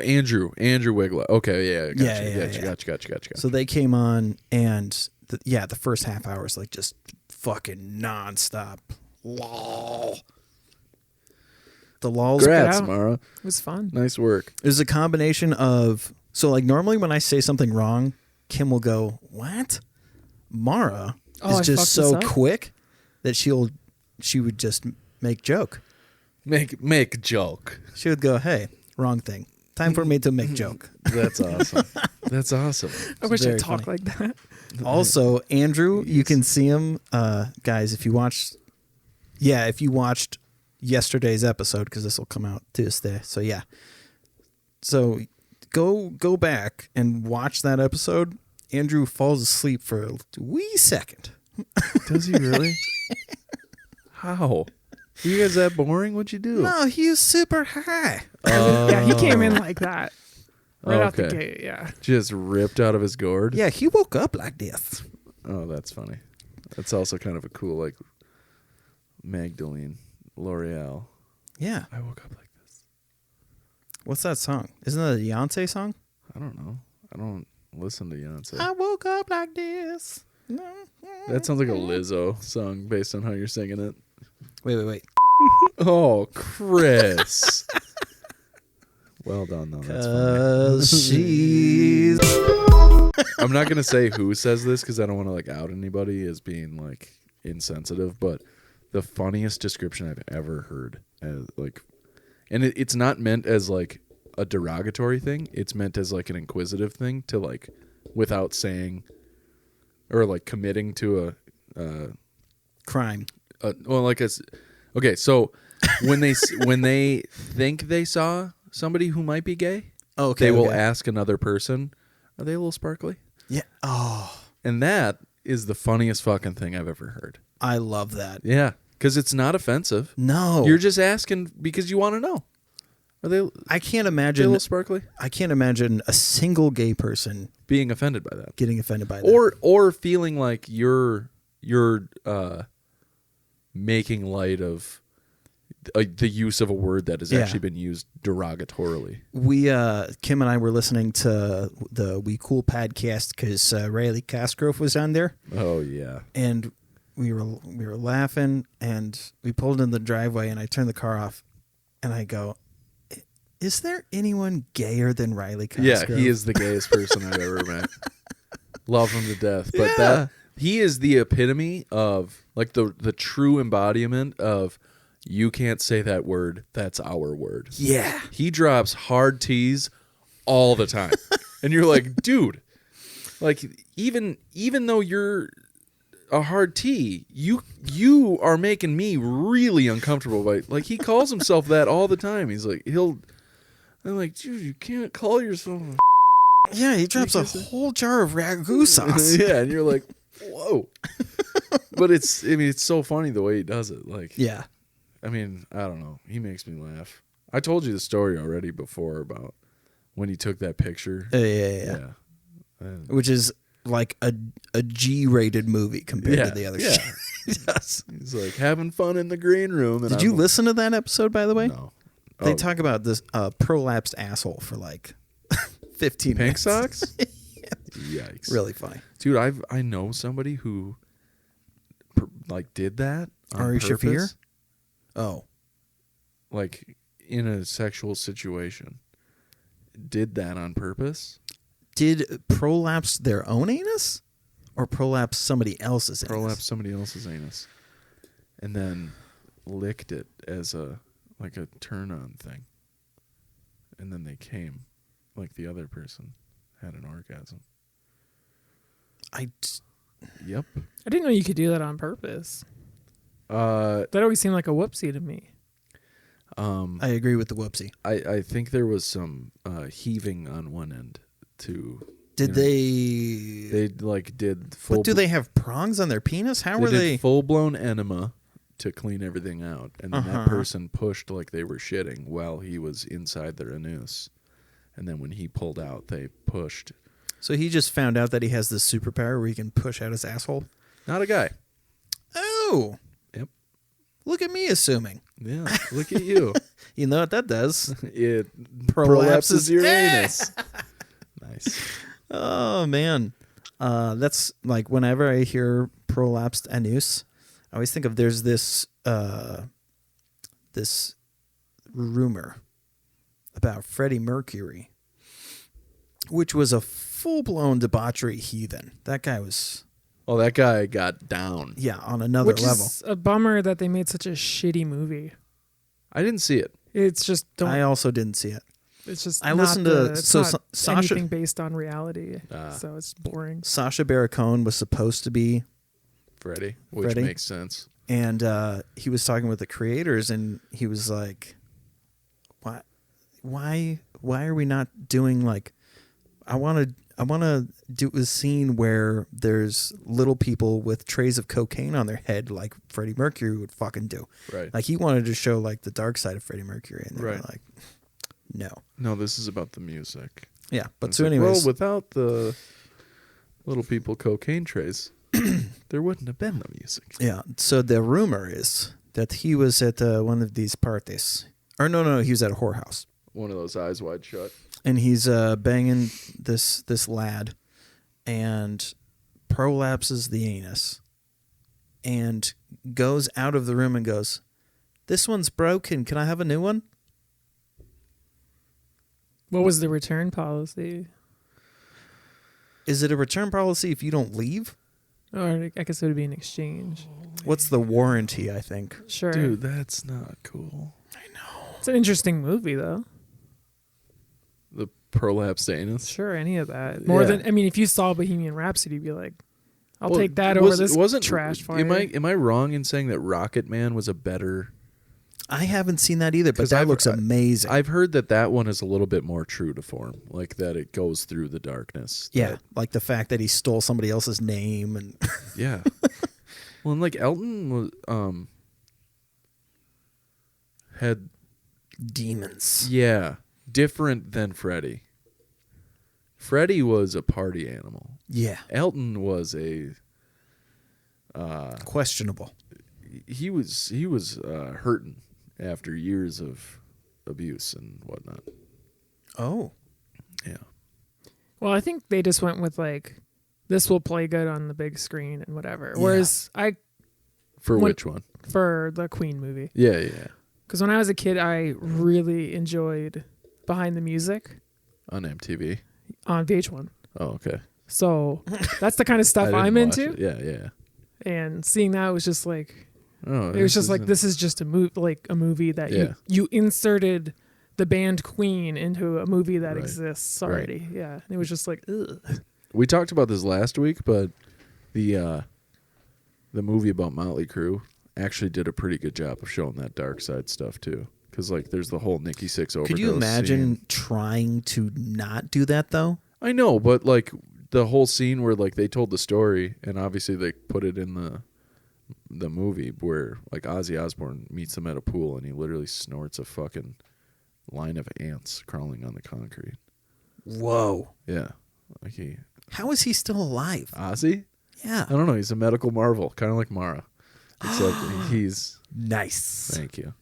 Andrew Wigler. Okay, yeah, gotcha. So they came on, and the first half hour is like just fucking nonstop. Lol. The lols. Congrats, out. Mara. It was fun. Nice work. It was a combination of normally when I say something wrong, Kim will go, "What?" Mara Oh, I is just fucked so this up? quick that she would just make joke. Make a joke. She would go, "Hey, wrong thing. Time for me to make joke." That's awesome. That's awesome. I wish I very talked funny. like that. Also, Andrew, you can see him, guys. If you watched yesterday's episode, because this will come out Tuesday. So yeah, so go back and watch that episode. Andrew falls asleep for a wee second. Does he really? How? Were you guys that boring? What'd you do? No, he was super high. Yeah, he came in like that. Right out the Okay. gate, yeah. Just ripped out of his gourd? Yeah, he woke up like this. Oh, that's funny. That's also kind of a cool, like, Magdalene L'Oreal. Yeah. I woke up like this. What's that song? Isn't that a Beyonce song? I don't know. I don't listen to Beyonce. I woke up like this. That sounds like a Lizzo song based on how you're singing it. Wait. Oh, Chris. Well done, though. That's funny. 'Cause she's I'm not gonna say who says this because I don't want to like out anybody as being like insensitive, but the funniest description I've ever heard, as like, and it's not meant as like a derogatory thing. It's meant as like an inquisitive thing to like, without saying, or like committing to crime. Okay, so when they think they saw somebody who might be gay, Okay, they will okay. ask another person, "Are they a little sparkly?" Yeah. Oh, And that is the funniest fucking thing I've ever heard. I love that. Yeah, because it's not offensive. No, You're just asking because you want to know. Are they I can't a imagine. little sparkly? I can't imagine a single gay person Being offended by that, getting offended by that. or feeling like you're making light of the use of a word that has Yeah. actually been used derogatorily. We Kim and I were listening to the We Cool podcast because Riley Cosgrove was on there, Oh yeah. and we were laughing, and we pulled in the driveway, and I turned the car off, and I go, "Is there anyone gayer than Riley Cosgrove?" Yeah, he is the gayest person I've ever met. Love him to death. But Yeah. that he is the epitome of like the true embodiment of you can't say that word, that's our word. Yeah. He drops hard T's all the time. And you're like, dude, like even though you're a hard T, you are making me really uncomfortable by like he calls himself that all the time. He's like I'm like, dude, you can't call yourself a Yeah, he drops a whole jar of ragu sauce. yeah, and you're like, whoa. But it's so funny the way he does it. Like, Yeah. I mean, I don't know. He makes me laugh. I told you the story already before about when he took that picture. Yeah. And- Which is like a G-rated movie compared Yeah, to the other yeah. shit he does. He's like having fun in the green room. And Did you listen to that episode, by the way? No. They talk about this prolapsed asshole for like 15 Pink minutes. socks? Yikes. Really funny. Dude, I know somebody who did that on Ari purpose. Shaffir? Oh. Like in a sexual situation. Did that on purpose? Did prolapse their own anus? Or prolapse somebody else's anus? Prolapse somebody else's anus. And then licked it as a turn-on thing. And then they came like the other person had an orgasm. Yep. I didn't know you could do that on purpose. That always seemed like a whoopsie to me. I agree with the whoopsie. I think there was some heaving on one end too. Did they? They did full. But do they have prongs on their penis? How were they? Full blown enema to clean everything out, and then that person pushed like they were shitting while he was inside their anus, and then when he pulled out, they pushed. So he just found out that he has this superpower where he can push out his asshole? Not a guy. Oh. Yep. Look at me assuming. Yeah, look at you. You know what that does? It prolapses your anus. Nice. Oh, man. That's like whenever I hear prolapsed anus, I always think of there's this this rumor about Freddie Mercury, which was a full-blown debauchery heathen. That guy was... Oh, that guy got down. Yeah, on another Which level. is a bummer that they made such a shitty movie. I didn't see it. It's just I also didn't see it. It's just I not listened to it's so not Sasha anything based on reality, so it's boring. Sacha Baron Cohen was supposed to be Freddie, which Freddie. makes sense. And he was talking with the creators, and he was like, "Why are we not doing like? I want to do a scene where there's little people with trays of cocaine on their head, like Freddie Mercury would fucking do. Right. Like he wanted to show like the dark side of Freddie Mercury, and they were Right. like, no, No, this is about the music. yeah. But It's so, like, anyways, well, without the little people cocaine trays, there wouldn't have been the music. yeah. So the rumor is that he was at one of these parties, or no, he was at a whorehouse. One of those eyes wide shut. And he's banging this lad, and prolapses the anus, and goes out of the room and goes, "This one's broken. Can I have a new one?" What was the return policy? Is it a return policy if you don't leave? Or I guess it would be an exchange. What's the warranty? I think. Sure. Dude, that's not cool. It's an interesting movie, though. The prolapsed anus. Sure, any of that. More Yeah. than, I mean, if you saw Bohemian Rhapsody, you'd be like, I'll Well, take that over this wasn't trash fire. Am I wrong in saying that Rocket Man was a better? I haven't seen that either, but 'Cause that I've- looks amazing. I've heard that one is a little bit more true to form, like that it goes through the darkness. yeah, That- like the fact that he stole somebody else's name and yeah. Well, and like Elton was had demons. yeah different than Freddie. Freddie was a party animal. Yeah, Elton was a questionable. he was hurting after years of abuse and whatnot. Oh, Yeah. Well, I think they just went with like, this will play good on the big screen and whatever. Whereas For When- which one? for the Queen movie, Yeah. because when I was a kid, I really enjoyed Behind the Music On MTV. on VH1. Oh, okay. So that's the kind of I stuff didn't I'm watch into. it. Yeah. And seeing that was just like, Oh, it was just like, this is just a movie that Yeah. you inserted the band Queen into a movie that Right. exists already. Yeah. And it was just like, ugh. We talked about this last week, but the movie about Motley Crue actually did a pretty good job of showing that dark side stuff too. Because like, there's the whole Nikki Sixx overdose. could you imagine scene. trying to not do that though? I know, but like the whole scene where like they told the story, and obviously they put it in the movie where like Ozzy Osbourne meets them at a pool, and he literally snorts a fucking line of ants crawling on the concrete. Whoa! Yeah, like How is he still alive? Ozzy. Yeah, I don't know. He's a medical marvel, kind of like Mara, except he's. nice. Thank you.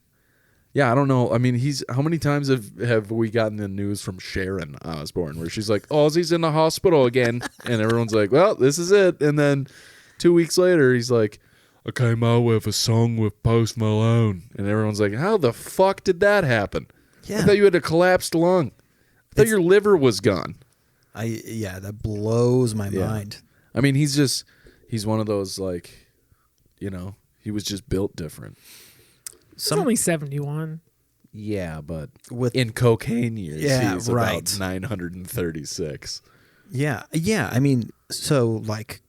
Yeah, I don't know. I mean, how many times have we gotten the news from Sharon Osbourne where she's like, Ozzy's in the hospital again. And everyone's like, well, this is it. And then 2 weeks later, he's like, I came out with a song with Post Malone. And everyone's like, how the fuck did that happen? Yeah. I thought you had a collapsed lung. I thought your liver was gone. That blows my mind. I mean, he's one of those, like, he was just built different. He's only 71. Yeah, but in cocaine years, he's about 936. Yeah. I mean, so like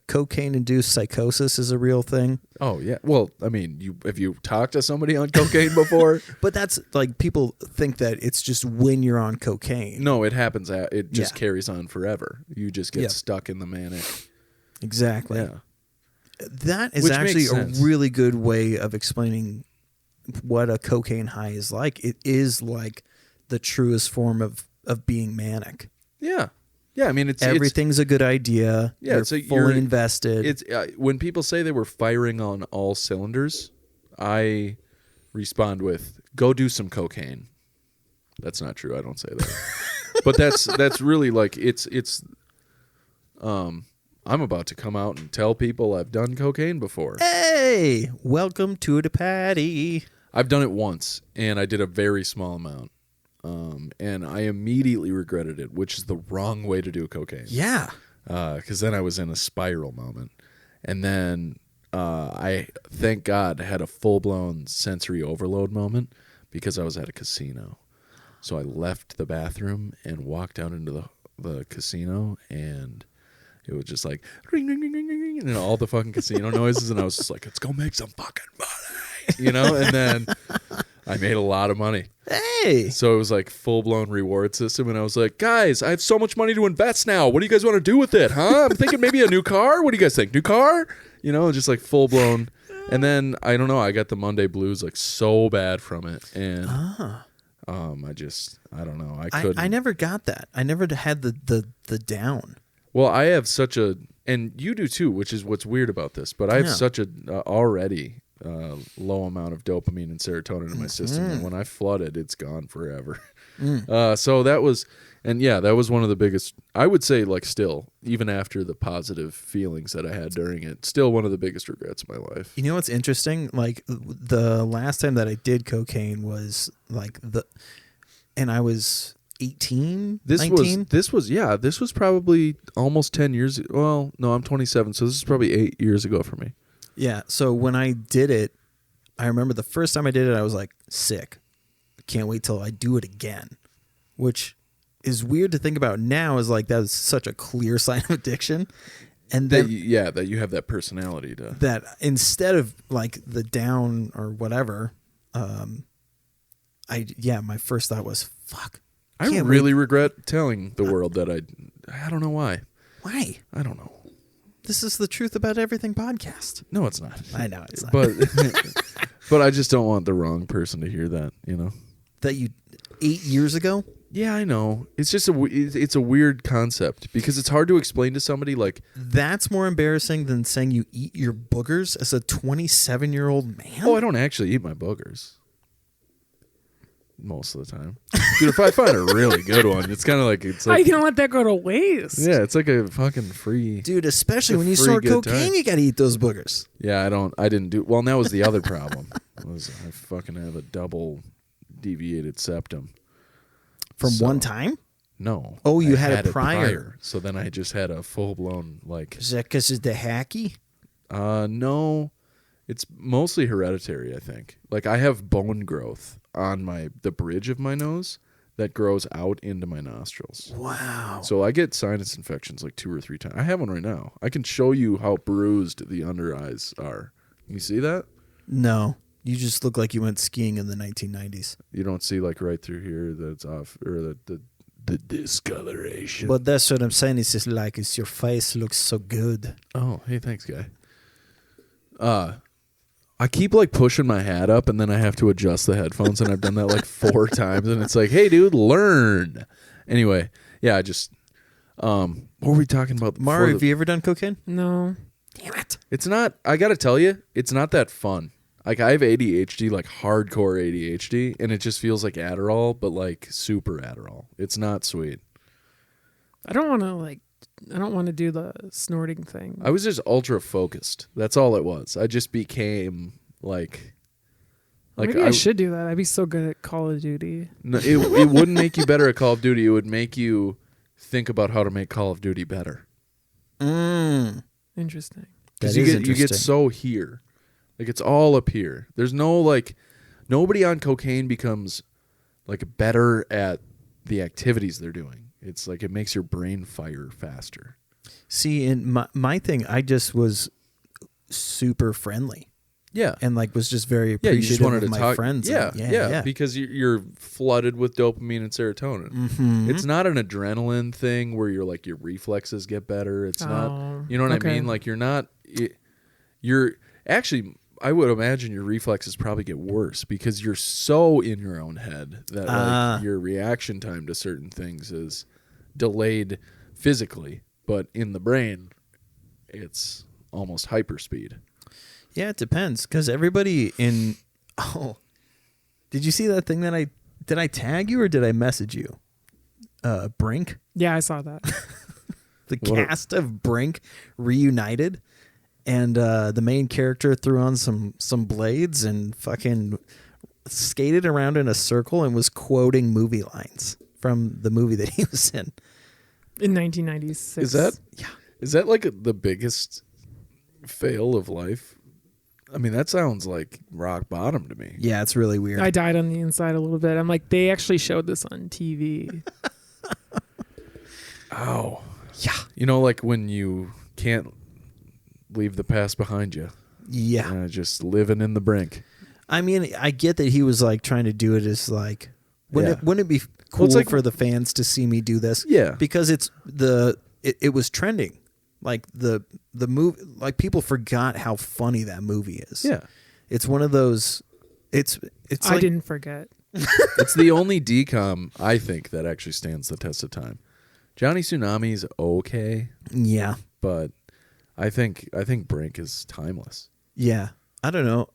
cocaine-induced psychosis is a real thing. Oh yeah. Well, I mean, have you talked to somebody on cocaine before? But that's like people think that it's just when you're on cocaine. No, it happens. It just carries on forever. You just get stuck in the manic. Exactly. Yeah. That is Which actually a makes sense. really good way of explaining what a cocaine high is like. It is like the truest form of being manic. Yeah. Yeah, I mean, everything's a good idea. Yeah, you're fully invested. It's when people say they were firing on all cylinders, I respond with, "Go do some cocaine." That's not true. I don't say that, but that's really like it's. I'm about to come out and tell people I've done cocaine before. Hey, welcome to the party. I've done it once, and I did a very small amount. And I immediately regretted it, which is the wrong way to do cocaine. Yeah. Because then I was in a spiral moment. And then I, thank God, had a full-blown sensory overload moment because I was at a casino. So I left the bathroom and walked out into the casino, and it was just like, ring, ring, ring, ring, ring, ring, and all the fucking casino noises. And I was just like, let's go make some fucking money, And then I made a lot of money. Hey. So it was like full-blown reward system. And I was like, guys, I have so much money to invest now. What do you guys want to do with it, huh? I'm thinking maybe a new car. What do you guys think? New car? Just like full-blown. And then, I don't know, I got the Monday blues like so bad from it. And I don't know. I couldn't. I never got that. I never had the down. Well, I have such a, and you do too, which is what's weird about this, but I have such a already low amount of dopamine and serotonin in my system. And when I flood it, it's gone forever. So that was, that was one of the biggest, I would say, like, still, even after the positive feelings that I had during it, still one of the biggest regrets of my life. You know what's interesting? Like, the last time that I did cocaine was like and I was 18, 19? This was probably almost 10 years. Well, no, I'm 27, so this is probably 8 years ago for me. Yeah. So when I did it, I remember the first time I did it, I was like, sick. I can't wait till I do it again, which is weird to think about now. Is like, that is such a clear sign of addiction. And then, that you have that personality to that instead of like the down or whatever, my first thought was, fuck. I really regret telling the world that I don't know why. Why? I don't know. This is the Truth About Everything podcast. No, it's not. I know it's not. But I just don't want the wrong person to hear that, That you 8 years ago? Yeah, I know. It's just it's a weird concept because it's hard to explain to somebody like. That's more embarrassing than saying you eat your boogers as a 27-year-old man? Oh, I don't actually eat my boogers. Most of the time. Dude, if I find a really good one, it's kind of like, it's like, how you gonna let that go to waste? Yeah, it's like a fucking free. Dude, especially when you snort cocaine, you gotta eat those boogers. Yeah, I didn't do, well, and that was the other problem. Was I fucking have a double deviated septum. From one time? No. Oh, you had it prior. So then I just had a full-blown, like. Is that because of the hacky? No. It's mostly hereditary, I think. Like, I have bone growth on the bridge of my nose that grows out into my nostrils. Wow. So I get sinus infections like 2 or 3 times. I have one right now. I can show you how bruised the under eyes are. You see that? No. You just look like you went skiing in the 1990s. You don't see, like, right through here that's off, or the discoloration. But that's what I'm saying. It's just like, your face looks so good. Oh, hey, thanks, guy. I keep like pushing my hat up and then I have to adjust the headphones, and I've done that like 4 times, and it's like, hey dude, learn. Anyway, yeah, I just what were we talking about? Mario, have you ever done cocaine? No. Damn it. It's not, I gotta tell you, it's not that fun. Like I have ADHD, like hardcore ADHD, and it just feels like Adderall, but like super Adderall. It's not sweet. I don't want to do the snorting thing. I was just ultra focused. That's all it was. I just became like Maybe I should do that. I'd be so good at Call of Duty. No, it wouldn't make you better at Call of Duty. It would make you think about how to make Call of Duty better. Interesting. Because you get so here. Like it's all up here. There's no like nobody on cocaine becomes like better at the activities they're doing. It's like it makes your brain fire faster. See, in my thing, I just was super friendly. Yeah. And like was just very appreciative you just wanted of to my talk. friends. Yeah, because you're flooded with dopamine and serotonin. Mm-hmm. It's not an adrenaline thing where you're like your reflexes get better. It's not, you know what I mean? Like you're actually, I would imagine your reflexes probably get worse because you're so in your own head that like your reaction time to certain things is delayed physically, but in the brain, it's almost hyperspeed. Yeah, it depends because everybody in. Oh, did you see that thing that did I tag you or did I message you? Brink. Yeah, I saw that. The cast of Brink reunited, and the main character threw on some blades and fucking skated around in a circle and was quoting movie lines from the movie that he was in. In 1996. Is that like the biggest fail of life? I mean, that sounds like rock bottom to me. Yeah, it's really weird. I died on the inside a little bit. I'm like, they actually showed this on TV. Oh. Yeah. You know, like when you can't leave the past behind you. Yeah. Just living in the brink. I mean, I get that he was like trying to do it as like, wouldn't it be cool like, for the fans to see me do this? Yeah. Because it was trending. Like the movie, like people forgot how funny that movie is. Yeah. It's one of those, it's I like, didn't forget. It's the only DCOM I think that actually stands the test of time. Johnny Tsunami's okay. Yeah. But I think Brink is timeless. Yeah. I don't know.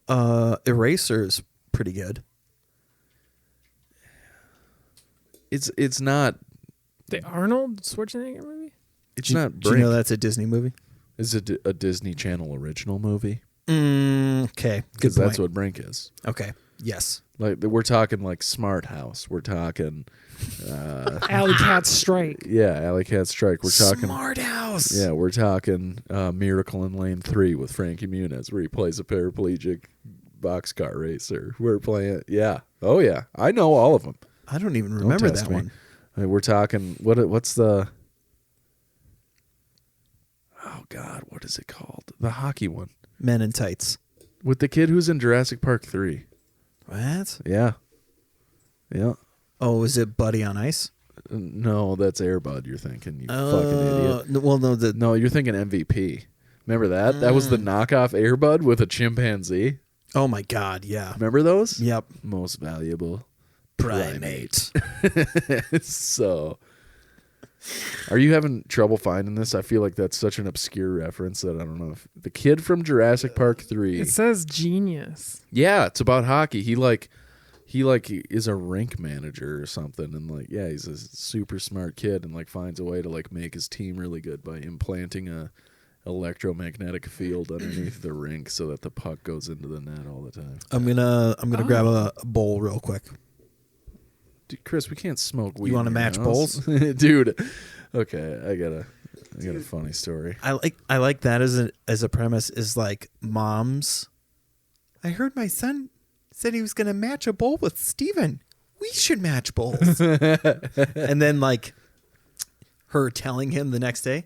Eraser's pretty good. It's not The Arnold Schwarzenegger movie? It's not Brink. Do you know that's a Disney movie? Is it a Disney Channel original movie? Okay. Because that's what Brink is. Okay. Yes. Like we're talking like Smart House. We're talking Alley Cat Strike. Yeah, Alley Cat Strike. We're talking Smart House. Yeah, we're talking Miracle in Lane 3 with Frankie Muniz, where he plays a paraplegic boxcar racer. We're playing Oh yeah. I know all of them. I don't even remember that me. one. I mean, we're talking what's the Oh God, what is it called? The hockey one. Men in Tights. With the kid who's in Jurassic Park 3. What? Yeah. Yeah. Oh, is it Buddy on Ice? No, that's Air Bud you're thinking, you fucking idiot. Well, No, you're thinking MVP. Remember that? That was the knockoff Air Bud with a chimpanzee. Oh my God, yeah. Remember those? Yep. Most valuable Primate. So, are you having trouble finding this? I feel like that's such an obscure reference that I don't know if the kid from Jurassic Park 3. It says genius. Yeah, it's about hockey. He is a rink manager or something, and like he's a super smart kid and like finds a way to like make his team really good by implanting a electromagnetic field underneath the rink so that the puck goes into the net all the time. I'm gonna grab a bowl real quick. Dude, Chris, we can't smoke weed. You want to in your match house. bowls? Dude. Okay, I got a funny story. I like that as a premise is like moms. I heard my son said he was gonna match a bowl with Steven. We should match bowls. And then like her telling him the next day,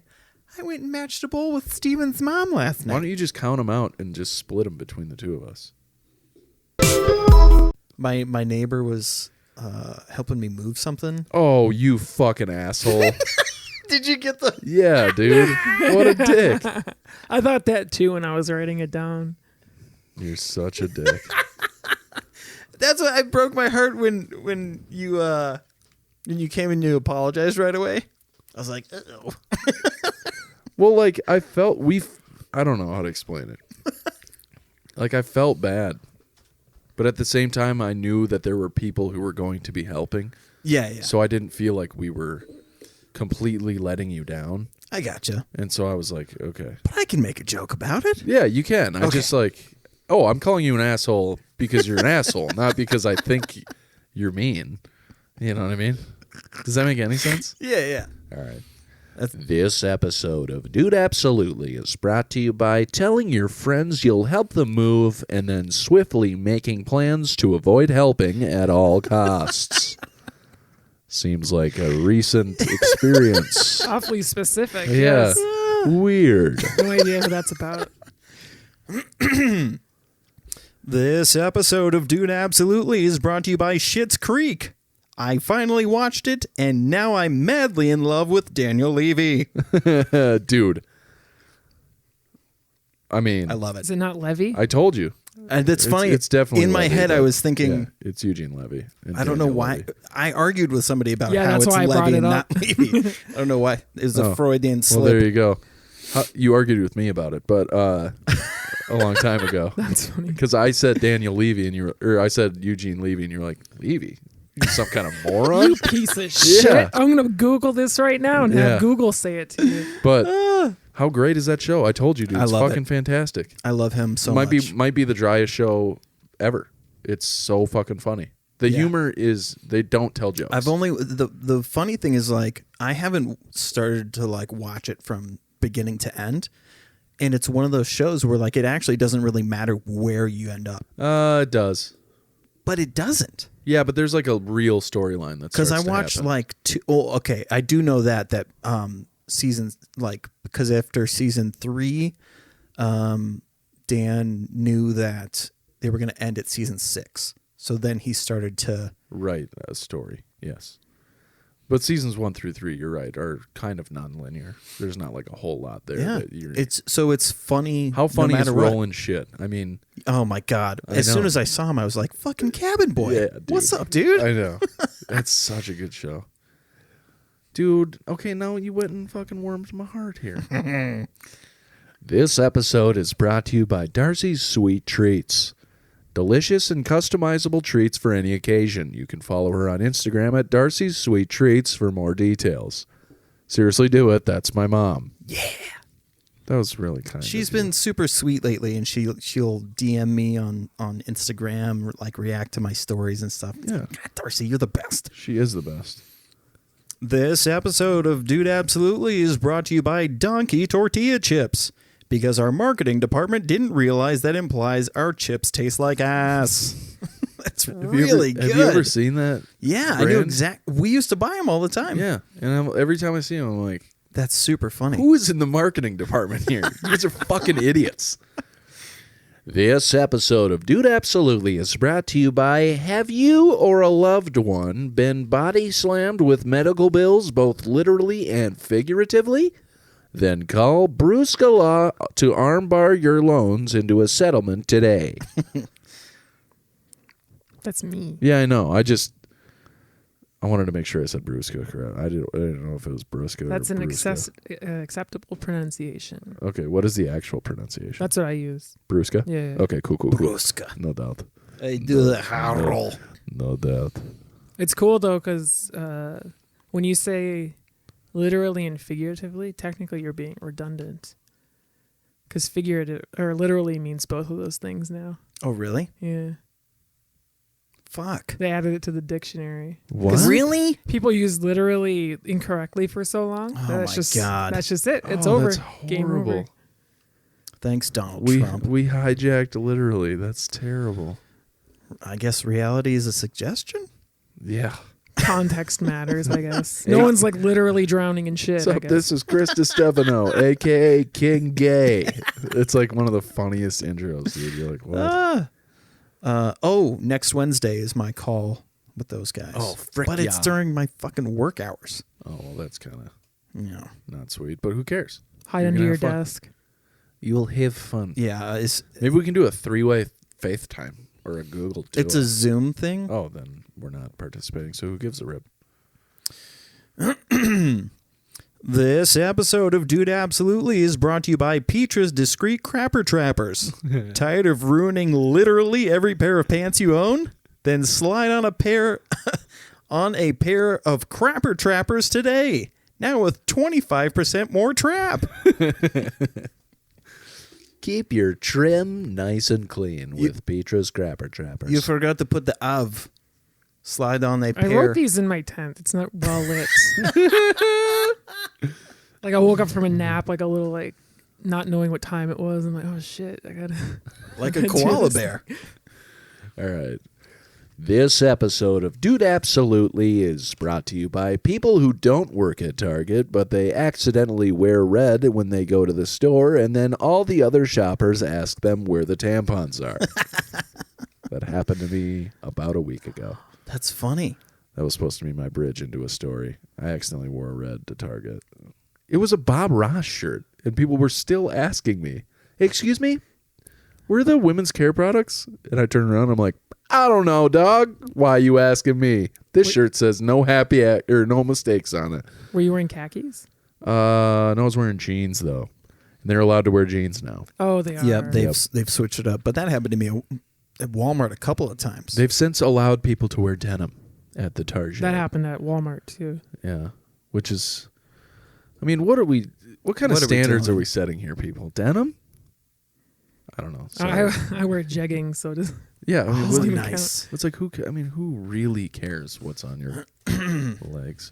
I went and matched a bowl with Steven's mom last night. Why don't you just count them out and just split them between the two of us? My neighbor was helping me move something. Oh, you fucking asshole. Did you get the... Yeah, dude. What a dick. I thought that too when I was writing it down. You're such a dick. That's what I broke my heart when you came and you apologized right away. I was like, uh-oh. Well, like I felt I don't know how to explain it. Like I felt bad But at the same time, I knew that there were people who were going to be helping. Yeah. So I didn't feel like we were completely letting you down. I gotcha. And so I was like, okay. But I can make a joke about it. Yeah, you can. I just like, I'm calling you an asshole because you're an asshole, not because I think you're mean. You know what I mean? Does that make any sense? Yeah. All right. This episode of Dude Absolutely is brought to you by telling your friends you'll help them move and then swiftly making plans to avoid helping at all costs. Seems like a recent experience. Awfully specific. Yeah. Yes. Weird. No idea who that's about. This episode of Dude Absolutely is brought to you by Schitt's Creek. I finally watched it, and now I'm madly in love with Daniel Levy. Dude. I mean, I love it. Is it not Levy? I told you. And that's funny. It's definitely in my Levy, head. I but was thinking, yeah, it's Eugene Levy. And I don't know Daniel why. Levy. I argued with somebody about Yeah, how that's it's why I brought Levy it and up. not Levy. I don't know why. It was a Freudian slip. Well, there you go. You argued with me about it, but a long time ago. That's funny. Because I said Daniel Levy, or I said Eugene Levy, and you're like, Levy? You're some kind of moron? You piece of shit. I'm going to Google this right now and Yeah. have Google say it to you. But how great is that show? I told you, dude. I It's love fucking fantastic. I love him so might much. Might be the driest show ever. It's so fucking funny. The humor is, they don't tell jokes. I've only the funny thing is, like, I haven't started to like watch it from beginning to end, and it's one of those shows where like it actually doesn't really matter where you end up, It does. but it doesn't. Yeah, but there's like a real storyline that's Because I watched like two. Oh, okay, I do know that seasons, like, because after season 3, Dan knew that they were going to end at season 6, so then he started to write a story. Yes. But seasons 1 through 3, you're right, are kind of non-linear. There's not like a whole lot there. Yeah, That you're, it's funny. how funny no is matter what. rolling shit? I mean, Oh my god! I As soon know. as I saw him, I was like, "Fucking Cabin Boy! Yeah, dude. What's up, dude?" I know. That's such a good show. Dude, okay, now you went and fucking warmed my heart here. This episode is brought to you by Darcy's Sweet Treats. Delicious and customizable treats for any occasion. You can follow her on Instagram at Darcy's Sweet Treats for more details. Seriously, do it. That's my mom. Yeah. That was really kind. She's of you. been super sweet lately, and she'll DM me on Instagram, like react to my stories and stuff. Yeah. God, Darcy, you're the best. She is the best. This episode of Dude Absolutely is brought to you by Donkey Tortilla Chips, because our marketing department didn't realize that implies our chips taste like ass. That's really good. Have you ever seen that? Yeah, I knew brand? exactly. We used to buy them all the time. Yeah, and every time I see him, I'm like, That's super funny. who is in the marketing department here? You guys are fucking idiots. This episode of Dude Absolutely is brought to you by, have you or a loved one been body slammed with medical bills both literally and figuratively? Then call Brusca Law to armbar your loans into a settlement today. That's me. Yeah, I know. I wanted to make sure I said Brusca correct. I didn't know if it was Brusca That's or an Brusca. acceptable pronunciation. Okay, what is the actual pronunciation? That's what I use. Brusca? Yeah. Okay, cool. Brusca. No doubt. I do the roll. No doubt. It's cool though, because when you say literally and figuratively, technically you're being redundant. Because figurative or literally means both of those things now. Oh, really? Yeah. Fuck. They added it to the dictionary. What? Really? People use literally incorrectly for so long. Oh that's my just, God. That's just it. It's Oh, over. that's Game over. horrible. Thanks, Donald We Trump. hijacked literally. That's terrible. I guess reality is a suggestion? Yeah. Context matters, I guess. No one's like literally drowning in shit. What's I up? guess. This is Chris DiStefano, a.k.a. King Gay. It's like one of the funniest intros, dude. You're like, what? Next Wednesday is my call with those guys. Oh, frick But it's yeah. during my fucking work hours. Oh, well, that's kind of Yeah. not sweet, but who cares? Hide You're under gonna your have fun. desk. You'll have fun. Yeah, Maybe we can do a 3-way FaceTime or a Google too. it's a Zoom thing. Oh, then we're not participating, so who gives a rip? This episode of Dude Absolutely is brought to you by Petra's Discreet Crapper Trappers. Tired of ruining literally every pair of pants you own? Then slide on a pair on a pair of Crapper Trappers today. Now with 25% more trap. Keep your trim nice and clean with Petra's Crapper Trappers. You forgot to put the of. Slide on a pair. I wrote these in my tent. It's not well lit. Like I woke up from a nap, like a little like not knowing what time it was. I'm like, oh shit, I gotta like a koala bear. All right. This episode of Dude Absolutely is brought to you by people who don't work at Target, but they accidentally wear red when they go to the store, and then all the other shoppers ask them where the tampons are. That happened to me about a week ago. That's funny. That was supposed to be my bridge into a story. I accidentally wore red to Target. It was a Bob Ross shirt, and people were still asking me, hey, excuse me, where are the women's care products? And I turned around, I'm like, I don't know, dog. Why are you asking me? This shirt says no no mistakes on it. Were you wearing khakis? No, I was wearing jeans, though. And they're allowed to wear jeans now. Oh, they are. Yeah, they've switched it up. But that happened to me at Walmart a couple of times. They've since allowed people to wear denim at the Target. That happened at Walmart, too. Yeah, which is, I mean, what kind of standards are we setting here, people? Denim? I don't know. I wear jeggings, so does yeah, I mean, doesn't what, even nice. count. it's like who really cares what's on your legs?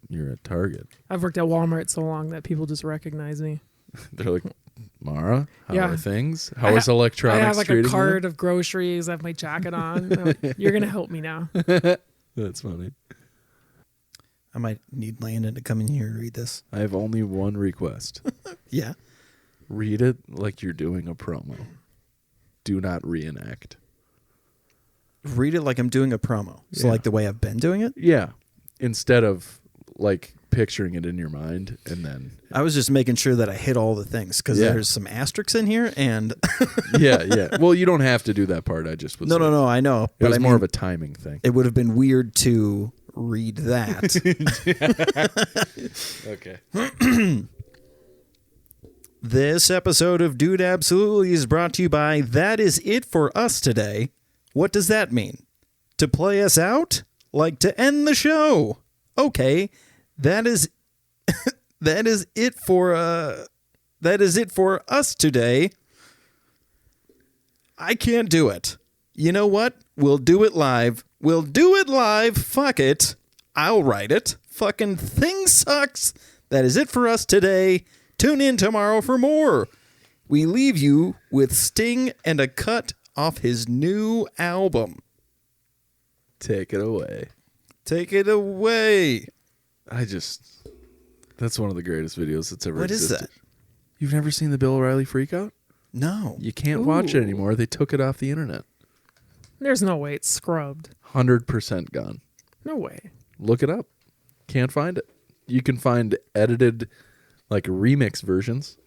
You're at Target. I've worked at Walmart so long that people just recognize me. They're like, Mara, how Yeah. are things? How is electronics I have like a treating cart of groceries. I have my jacket on. I'm like, you're gonna help me now. you? That's funny. I might need Landon to come in here and read this. I have only one request. Yeah. Read it like you're doing a promo. Do not reenact. Read it like I'm doing a promo. So Yeah. like the way I've been doing it? Yeah. Instead of like picturing it in your mind and then I was just making sure that I hit all the things because Yeah. there's some asterisks in here and yeah. Well, you don't have to do that part. I just was No, I know. It But was I more mean, of a timing thing. it would have been weird to read that. Okay. This episode of Dude Absolutely is brought to you by That Is It For Us Today. What does that mean? To play us out? Like to end the show? Okay, that is it for us today. I can't do it. You know what? We'll do it live. Fuck it. I'll write it. Fucking thing sucks. That is it for us today. Tune in tomorrow for more. We leave you with Sting and a cut off his new album. Take it away. Take it away. That's one of the greatest videos that's ever What is existed. that? You've never seen the Bill O'Reilly freakout? No. You can't watch it anymore. They took it off the internet. There's no way it's scrubbed. 100% gone. No way. Look it up. Can't find it. You can find edited, like remix versions,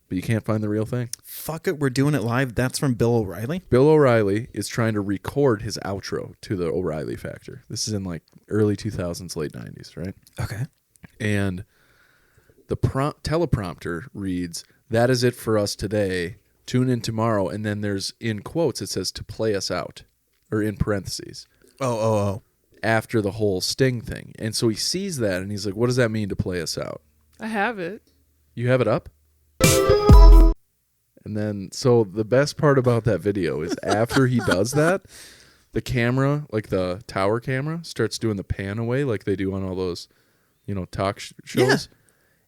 but you can't find the real thing. Fuck it, we're doing it live. That's from Bill O'Reilly. Bill O'Reilly is trying to record his outro to the O'Reilly Factor. This is in like early 2000s, late 90s, right? Okay. And the teleprompter reads, "That is it for us today. Tune in tomorrow." And then there's, in quotes, it says, "to play us out," or in parentheses, Oh. after the whole Sting thing. And so he sees that and he's like, what does that mean, to play us out? I have it. You have it up? And then, so the best part about that video is after he does that, the camera, like the tower camera, starts doing the pan away like they do on all those, talk shows. Yeah.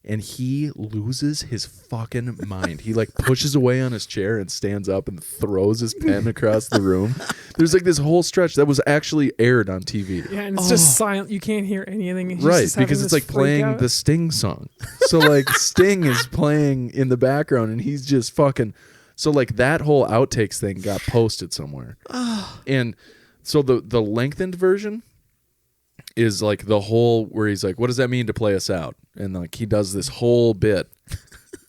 And he loses his fucking mind. He like pushes away on his chair and stands up and throws his pen across the room. There's like this whole stretch that was actually aired on TV. Yeah, and it's just silent. You can't hear anything. He's Right, just having because it's this like playing freak out. the Sting song. So like Sting is playing in the background and he's just fucking. So like that whole outtakes thing got posted somewhere. And so the lengthened version is like the whole where he's like, what does that mean, to play us out? And like he does this whole bit.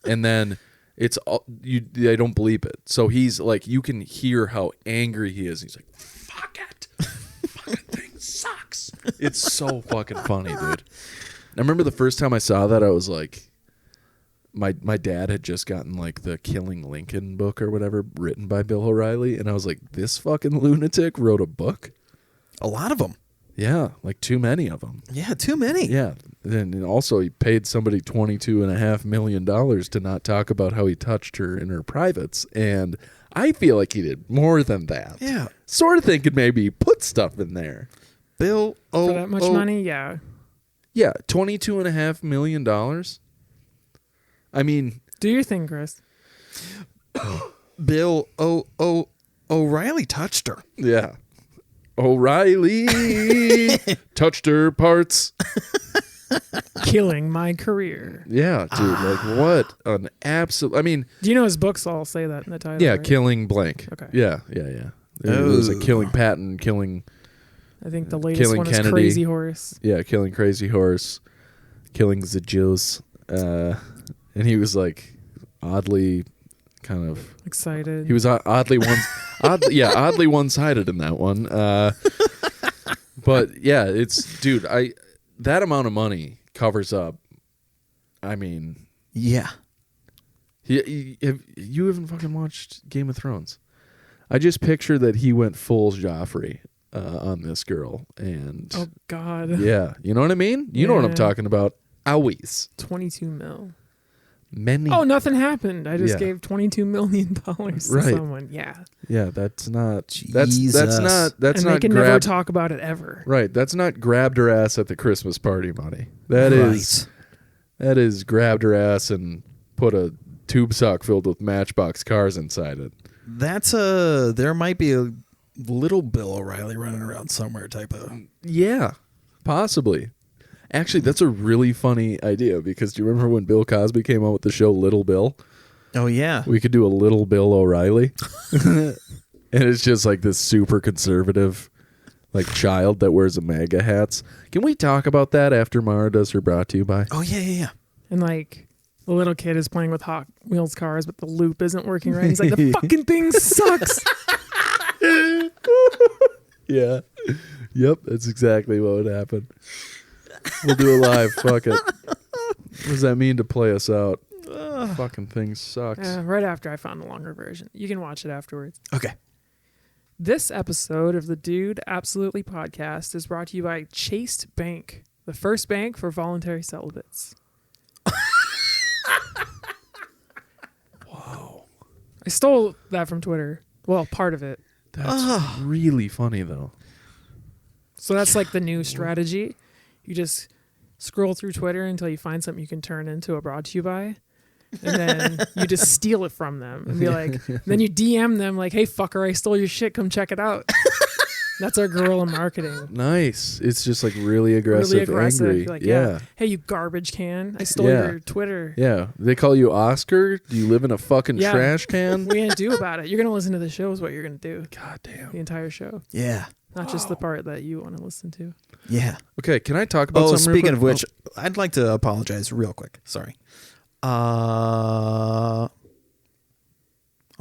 And then it's all, they don't bleep it. So he's like, you can hear how angry he is. He's like, fuck it. Fucking thing sucks. It's so fucking funny, dude. I remember the first time I saw that, I was like, my dad had just gotten like the Killing Lincoln book or whatever written by Bill O'Reilly, and I was like, this fucking lunatic wrote a book? A lot of them. Yeah, like too many of them. Yeah, too many. Yeah. And also he paid somebody $22.5 million to not talk about how he touched her in her privates, and I feel like he did more than that. Yeah. Sort of thinking maybe he put stuff in there. Bill For that much money, yeah. Yeah, $22.5 million. I mean, Do your thing, Chris. Bill O'Reilly touched her. yeah. O'Reilly touched her parts. Killing my career. Yeah, dude, like what an absolute. I mean, Do you know his books all say that in the title? yeah, right? killing blank. Okay. Yeah. There was a Oh. killing Patton, killing. I think the latest Killing one Kennedy. is Crazy Horse. Yeah, killing Crazy Horse, killing the Jews, and he was like oddly kind of. Excited. He was oddly one-sided in that one. But yeah, it's dude. That amount of money covers up. I mean, Yeah. you haven't fucking watched Game of Thrones. I just picture that he went full Joffrey on this girl, and Oh God. yeah, you know what I mean. You know what I'm Yeah. talking about. Always 22 mil. many. Oh, nothing happened. I just Yeah. gave $22 million to Right. someone. Yeah. Yeah, that's not. That's Jesus. not. That's and not they can never grab. talk about it ever. Right, that's not grabbed her ass at the Christmas party money. That is grabbed her ass and put a tube sock filled with Matchbox cars inside it. That's there might be a little Bill O'Reilly running around somewhere type of. Yeah, possibly. Actually, that's a really funny idea because do you remember when Bill Cosby came out with the show Little Bill? Oh yeah. We could do a Little Bill O'Reilly. And it's just like this super conservative like child that wears a MAGA hats. Can we talk about that after Mara does her brought to you by? Oh yeah. And like the little kid is playing with Hot Wheels cars, but the loop isn't working right. He's like, the fucking thing sucks. Yeah. Yep, that's exactly what would happen. We'll do it live. Fuck it. What does that mean to play us out? Fucking thing sucks. Right after I found the longer version. You can watch it afterwards. Okay. This episode of the Dude Absolutely podcast is brought to you by Chaste Bank, the first bank for voluntary celibates. Whoa. I stole that from Twitter. Well, part of it. That's really funny, though. So that's like the new strategy. You just scroll through Twitter until you find something you can turn into a brought to you by. And then you just steal it from them and be like, then you DM them like, hey, fucker, I stole your shit. Come check it out. That's our guerrilla marketing. Nice. It's just like really aggressive, angry. You're like, yeah. Hey, you garbage can. I stole Yeah. your Twitter. Yeah. They call you Oscar? Do you live in a fucking Yeah. trash can? What are you going to do about it? You're going to listen to the show is what you're going to do. God damn. The entire show. Yeah. Not just the part that you want to listen to. Yeah. Okay, can I talk about Oh, something real speaking quick? of which, I'd like to apologize real quick. Sorry. I'm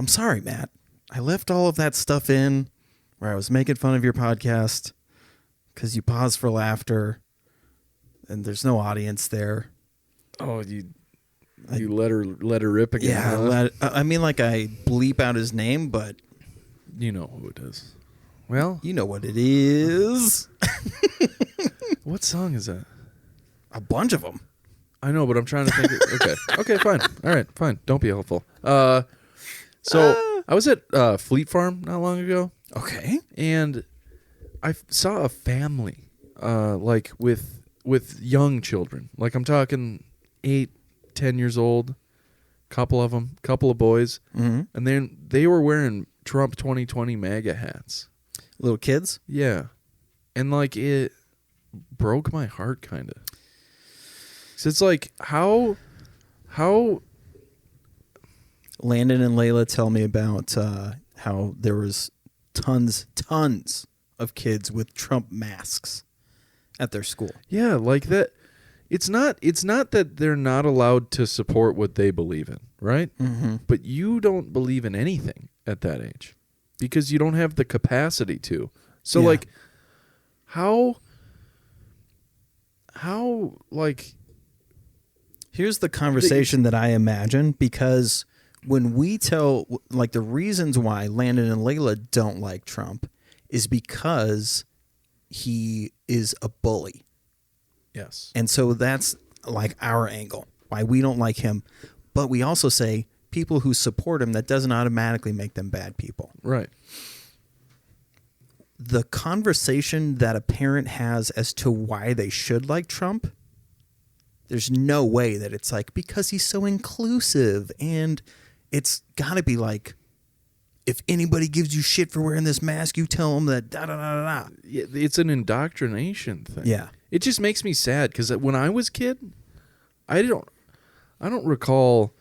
sorry, Matt. I left all of that stuff in where I was making fun of your podcast because you paused for laughter and there's no audience there. Oh, you let her rip again. Yeah, huh? I mean, like I bleep out his name, but You know who it is. Well, you know what it is. what song is that? A bunch of them. I know, but I'm trying to think. Okay, fine. All right, fine. Don't be helpful. So I was at Fleet Farm not long ago, Okay. and I saw a family, like with young children. Like I'm talking 8, 10 years old. Couple of them, couple of boys, Mm-hmm. and then they were wearing Trump 2020 MAGA hats. Little kids. Yeah, and like it broke my heart, kind of. So it's like how Landon and Layla tell me about how there was tons of kids with Trump masks at their school. yeah, like that. It's not that they're not allowed to support what they believe in, right? Mm-hmm. But you don't believe in anything at that age because you don't have the capacity to. So Yeah. like how how, like... Here's the conversation that I imagine, because when we tell, like, the reasons why Landon and Layla don't like Trump is because he is a bully. Yes. And so that's like our angle, why we don't like him. But we also say people who support him, that doesn't automatically make them bad people. Right. The conversation that a parent has as to why they should like Trump, there's no way that it's like, because he's so inclusive. And it's got to be like, if anybody gives you shit for wearing this mask, you tell them that da-da-da-da-da. Yeah, it's an indoctrination thing. Yeah. It just makes me sad because when I was a kid, I don't recall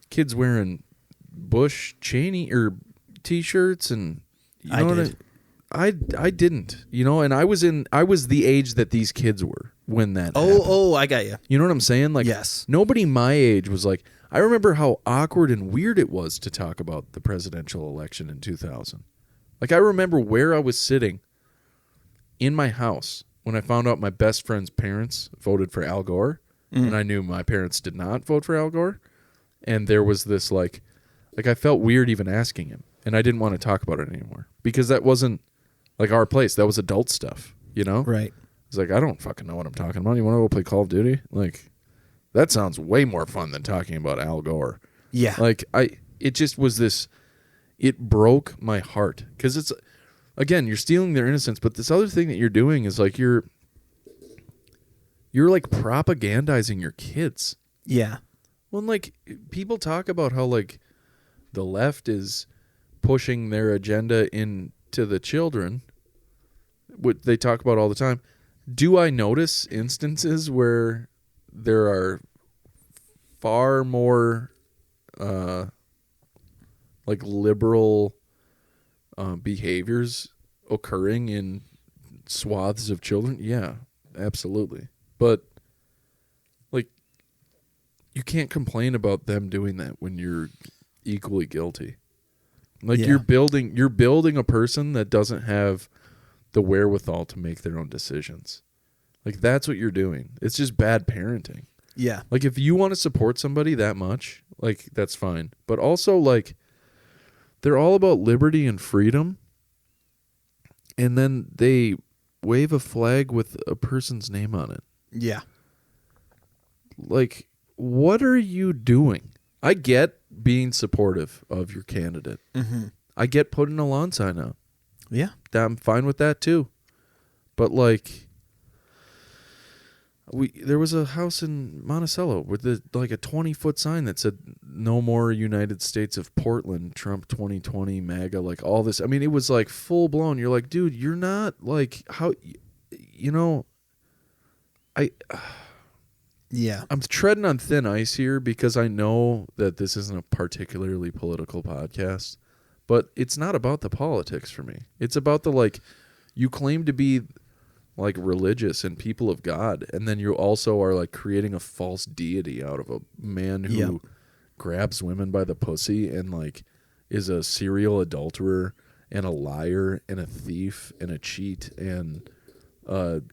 kids wearing Bush Cheney or T-shirts, and you know did. I didn't, and I was the age that these kids were when that happened. Oh, I got you. You know what I'm saying? Like, Yes. Nobody my age was like, I remember how awkward and weird it was to talk about the presidential election in 2000. Like, I remember where I was sitting in my house when I found out my best friend's parents voted for Al Gore, and I knew my parents did not vote for Al Gore, and there was this like I felt weird even asking him, and I didn't want to talk about it anymore because that wasn't like our place. That was adult stuff, Right. It's like, I don't fucking know what I'm talking about. You want to go play Call of Duty? Like, that sounds way more fun than talking about Al Gore. Yeah. Like, it just was this, it broke my heart. Because it's, again, you're stealing their innocence, but this other thing that you're doing is like, you're like propagandizing your kids. Yeah. Well, and like, people talk about how like the left is pushing their agenda into the children, what they talk about all the time. Do I notice instances where there are far more like liberal behaviors occurring in swaths of children? Yeah, absolutely. But like, you can't complain about them doing that when you're equally guilty. Like, you're building a person that doesn't have the wherewithal to make their own decisions. Like, that's what you're doing. It's just bad parenting. Yeah. Like, if you want to support somebody that much, like, that's fine. But also, like, they're all about liberty and freedom, and then they wave a flag with a person's name on it. Yeah. Like, what are you doing? I get being supportive of your candidate. Mm-hmm. I get putting a lawn sign out. Yeah. I'm fine with that too. But like, there was a house in Monticello with a 20-foot sign that said "No more United States of Portland, Trump 2020, MAGA," like all this. I mean, it was like full blown. You're like, dude, you're not like how, Yeah. I'm treading on thin ice here because I know that this isn't a particularly political podcast, but it's not about the politics for me. It's about the, like, you claim to be like religious and people of God, and then you also are like creating a false deity out of a man who grabs women by the pussy and like is a serial adulterer and a liar and a thief and a cheat and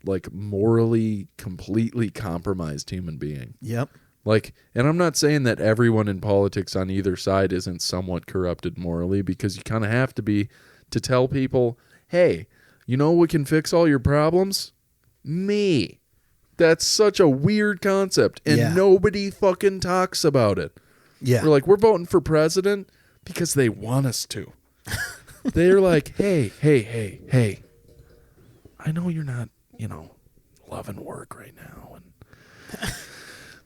like morally completely compromised human being. Yep. Like, and I'm not saying that everyone in politics on either side isn't somewhat corrupted morally, because you kind of have to be to tell people, hey, you know what can fix all your problems? Me. That's such a weird concept, and nobody fucking talks about it. Yeah. We're like, we're voting for president because they want us to. They're like, hey, I know you're not, loving work right now, and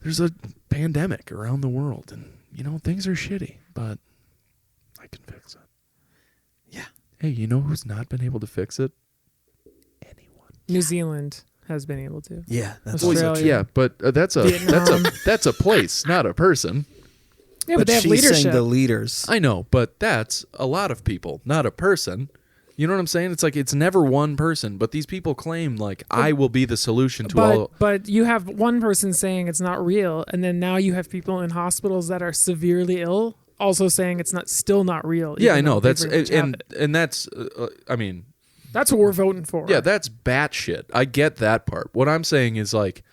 there's a pandemic around the world, and, things are shitty, but I can fix it. Yeah. Hey, you know who's not been able to fix it? Anyone. New Zealand has been able to. Yeah, that's Australia. also true. Yeah, but that's a place, not a person. Yeah, but they have she's saying leadership. the leaders. I know, but that's a lot of people, not a person. You know what I'm saying? It's like it's never one person, but these people claim like I will be the solution to all. But you have one person saying it's not real, and then now you have people in hospitals that are severely ill also saying it's still not real. Yeah, I know. though they That's very much have and it. and that's I mean, That's what we're voting for. Yeah, that's batshit. I get that part. What I'm saying is like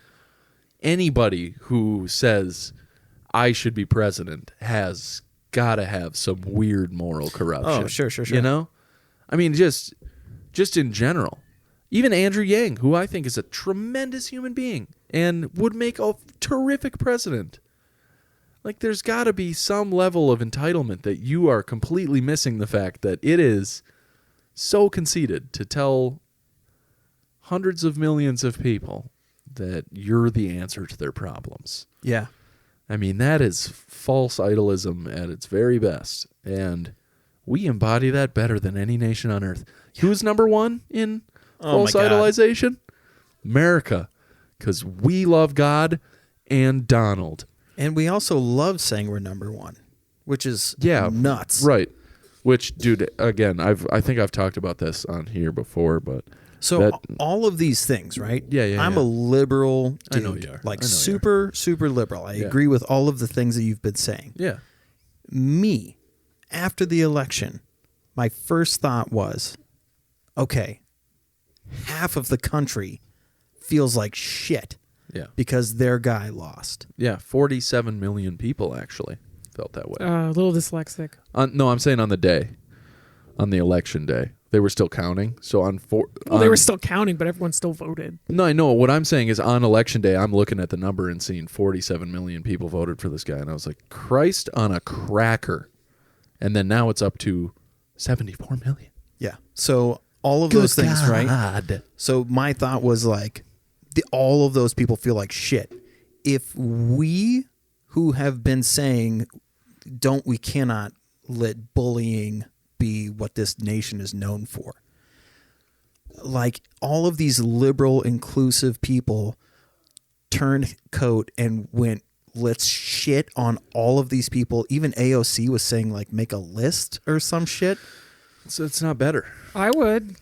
anybody who says I should be president has got to have some weird moral corruption. Oh, sure. You know? I mean, just in general. Even Andrew Yang, who I think is a tremendous human being and would make a terrific president. Like, there's got to be some level of entitlement that you are completely missing the fact that it is so conceited to tell hundreds of millions of people that you're the answer to their problems. Yeah. I mean, that is false idolism at its very best. And we embody that better than any nation on earth. Who's number one in false idolization? America. Because we love God and Donald. And we also love saying we're number one, which is nuts. Right. Which, dude, again, I think I've talked about this on here before, but... So all of these things, right? Yeah. I'm a liberal dude. I know you are. Like super liberal. I agree with all of the things that you've been saying. Yeah. Me, after the election, my first thought was, okay, half of the country feels like shit. Yeah. Because their guy lost. Yeah, 47 million people actually felt that way. A little dyslexic. No, I'm saying on the day. On the election day. They were still counting. So they were still counting, but everyone still voted. No, I know. What I'm saying is on election day, I'm looking at the number and seeing 47 million people voted for this guy. And I was like, Christ on a cracker. And then now it's up to 74 million. Yeah. So all of those things, God. right? So my thought was like, all of those people feel like shit. If we who have been saying, we cannot let bullying be what this nation is known for. Like all of these liberal, inclusive people turned coat and went, let's shit on all of these people. Even AOC was saying like, make a list or some shit. So it's not better. I would.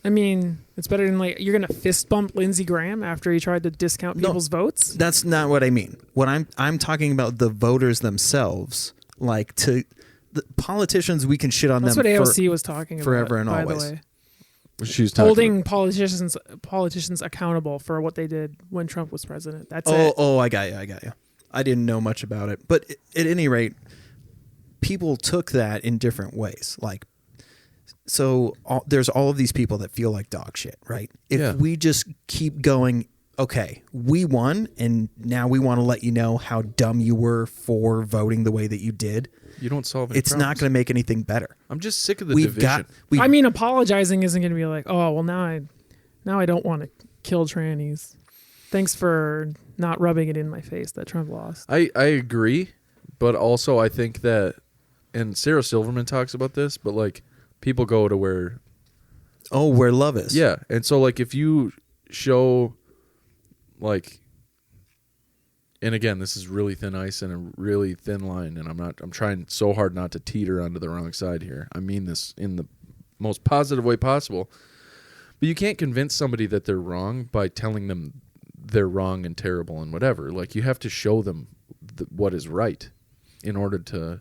I mean, it's better than like you're gonna fist bump Lindsey Graham after he tried to discount people's votes. That's not what I mean. What I'm talking about the voters themselves. Like the politicians, we can shit on That's them. That's what AOC was talking about. Forever and by always. The way. She's holding politicians accountable for what they did when Trump was president. That's it. Oh, I got you. I didn't know much about it, but at any rate, people took that in different ways. Like. So there's all of these people that feel like dog shit, right? If we just keep going, okay, we won, and now we want to let you know how dumb you were for voting the way that you did. You don't solve any It's problems. not going to make anything better. I'm just sick of the division. I mean, apologizing isn't going to be like, oh, well, now I don't want to kill trannies. Thanks for not rubbing it in my face that Trump lost. I agree, but also I think that, and Sarah Silverman talks about this, but like, people go to where love is. Yeah. And so like if you show like, and again, this is really thin ice and a really thin line, and I'm trying so hard not to teeter onto the wrong side here. I mean this in the most positive way possible. But you can't convince somebody that they're wrong by telling them they're wrong and terrible and whatever. Like you have to show them what is right in order to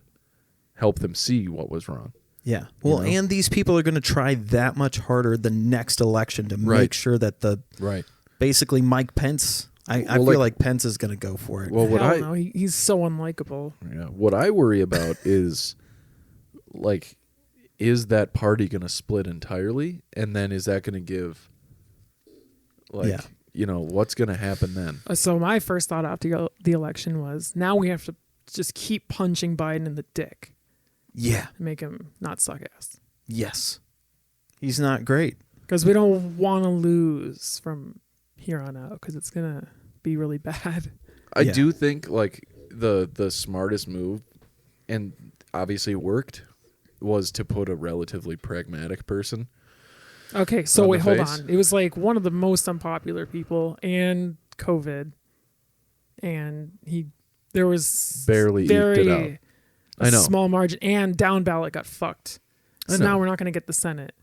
help them see what was wrong. Yeah. Well, and these people are going to try that much harder the next election to make sure that basically Mike Pence, I feel like Pence is going to go for it. Well, he's so unlikable. Yeah. What I worry about is like, is that party going to split entirely? And then is that going to give what's going to happen then? So my first thought after the election was now we have to just keep punching Biden in the dick. Yeah. Make him not suck ass. Yes. He's not great. Because we don't want to lose from here on out because it's going to be really bad. I do think like the smartest move, and obviously worked, was to put a relatively pragmatic person. Okay, so wait, hold on. It was like one of the most unpopular people and COVID. And there was barely eked it out. I know. Small margin, and down ballot got fucked. So now we're not going to get the Senate.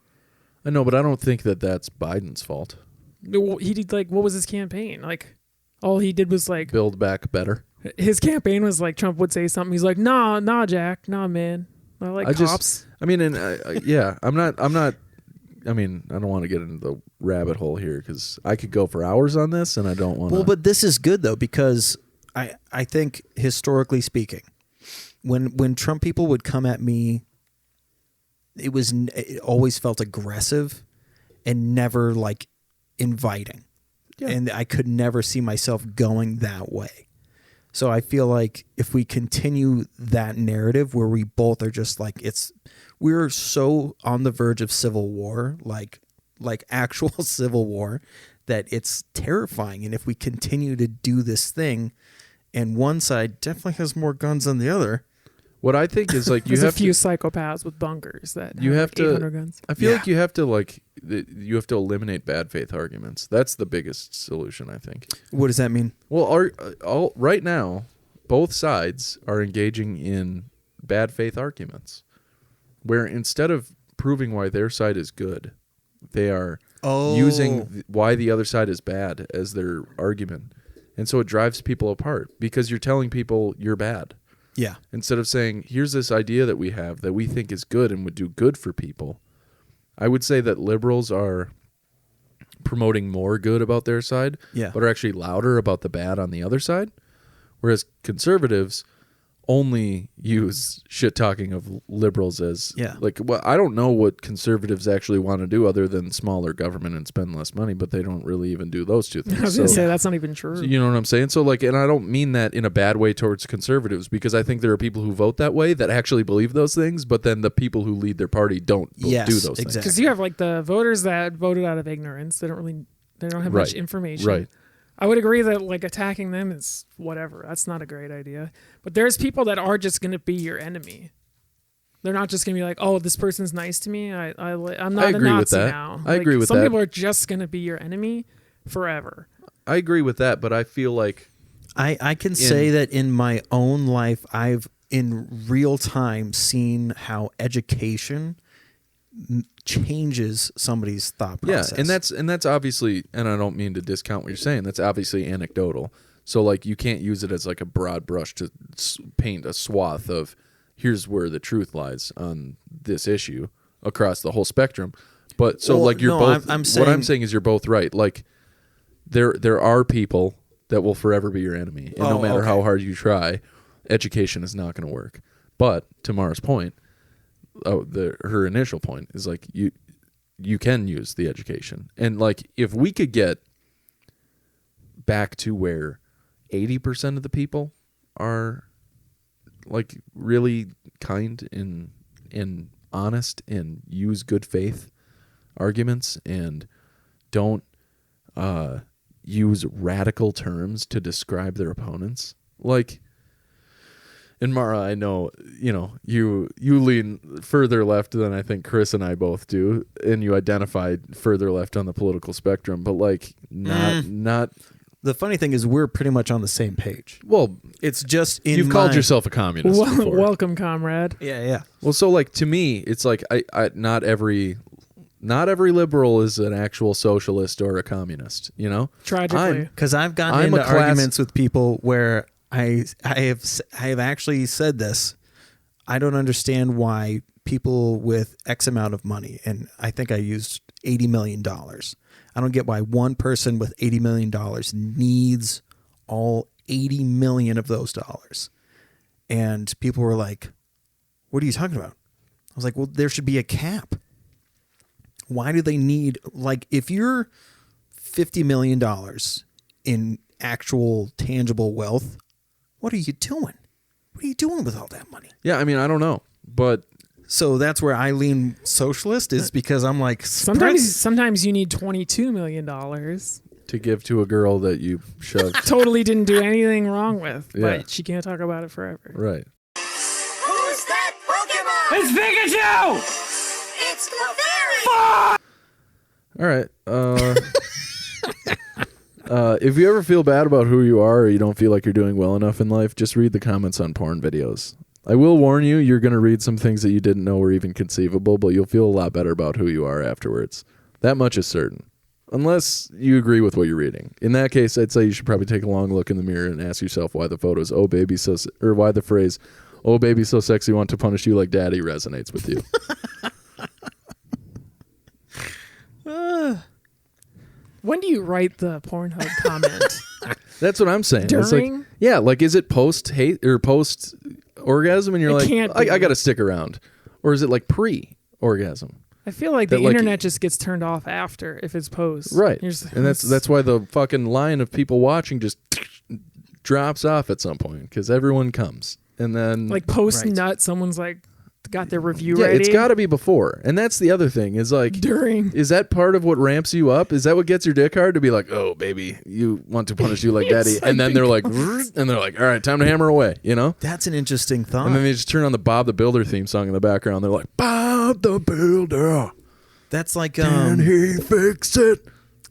I know, but I don't think that's Biden's fault. He did what was his campaign? Like, all he did was like build back better. His campaign was like Trump would say something. He's like, nah, Jack, nah, man. I like cops. I'm not I mean, I don't want to get into the rabbit hole here because I could go for hours on this, and I don't want to. Well, but this is good though, because I think historically speaking, when Trump people would come at me, it always felt aggressive and never like inviting. Yeah. And I could never see myself going that way. So I feel like if we continue that narrative where we both are just like, we're so on the verge of civil war, like actual civil war, that it's terrifying. And if we continue to do this thing, and one side definitely has more guns than the other. What I think is like there's a few psychopaths with bunkers that you have like to 800 guns. I feel like you have to eliminate bad faith arguments. That's the biggest solution, I think. What does that mean? Well, right now, both sides are engaging in bad faith arguments, where instead of proving why their side is good, they are using why the other side is bad as their argument, and so it drives people apart because you're telling people you're bad. Yeah. Instead of saying, here's this idea that we have that we think is good and would do good for people. I would say that liberals are promoting more good about their side, but are actually louder about the bad on the other side. Whereas conservatives only use shit talking of liberals as well, I don't know what conservatives actually want to do other than smaller government and spend less money, but they don't really even do those two things. I was going to say that's not even true. So, you know what I'm saying? So and I don't mean that in a bad way towards conservatives, because I think there are people who vote that way that actually believe those things, but then the people who lead their party don't do those things. Because you have like the voters that voted out of ignorance. They don't have much information. Right. I would agree that like attacking them is whatever. That's not a great idea. But there's people that are just going to be your enemy. They're not just going to be like, oh, this person's nice to me. I'm not a Nazi now. I agree with that. Some people are just going to be your enemy forever. I agree with that, but I feel like I can say that in my own life, I've in real time seen how education changes somebody's thought process. Yeah, and that's obviously, and I don't mean to discount what you're saying, that's obviously anecdotal. So like you can't use it as like a broad brush to paint a swath of here's where the truth lies on this issue across the whole spectrum. But so like you're both I'm saying, what I'm saying is you're both right. Like there are people that will forever be your enemy, and no matter how hard you try, education is not going to work. But to Mara's point, her initial point is like you can use the education, and like if we could get back to where 80% of the people are like really kind and honest and use good faith arguments and don't use radical terms to describe their opponents, like. And Mara, I know, you lean further left than I think Chris and I both do, and you identified further left on the political spectrum, but like not. The funny thing is we're pretty much on the same page. Well, it's just you've called yourself a communist before. Welcome, comrade. Yeah. Well, so like to me, it's like I not every liberal is an actual socialist or a communist, Tragically, because I've gotten into arguments with people where I have actually said this. I don't understand why people with X amount of money, and I think I used $80 million. I don't get why one person with $80 million needs all 80 million of those dollars. And people were like, what are you talking about? I was like, well, there should be a cap. Why do they need, like, if you're $50 million in actual tangible wealth, what are you doing? What are you doing with all that money? Yeah, I mean, I don't know, but so that's where I lean socialist, is because I'm like, sometimes you need $22 million to give to a girl that you shoved. Totally didn't do anything wrong with, but she can't talk about it forever. Right. Who's that Pokemon? It's Pikachu! It's Clefairy! All right. If you ever feel bad about who you are, or you don't feel like you're doing well enough in life, just read the comments on porn videos. I will warn you, you're going to read some things that you didn't know were even conceivable, but you'll feel a lot better about who you are afterwards. That much is certain. Unless you agree with what you're reading. In that case, I'd say you should probably take a long look in the mirror and ask yourself why the photos, or why the phrase, "Oh baby so sexy, want to punish you like daddy" resonates with you. you write the Pornhub comment? That's what I'm saying. It's like, During? yeah, like is it post hate or post orgasm, and you're It like, can't be. I got to stick around, or is it like pre orgasm? I feel like That, the like, internet just gets turned off after if it's post. Right, You're just- and that's why the fucking line of people watching just drops off at some point because everyone comes, and then like post Right. nut. Someone's like got their review yeah, ready. it's got to be before, and that's the other thing is like. during. Is that part of what ramps you up? Is that what gets your dick hard to be like, oh baby, you want to punish you like daddy, and then they're like, and they're like, all right, time to hammer away, you know? That's an interesting thought. And then they just turn on the Bob the Builder theme song in the background. They're like, Bob the Builder, That's like can he fix it?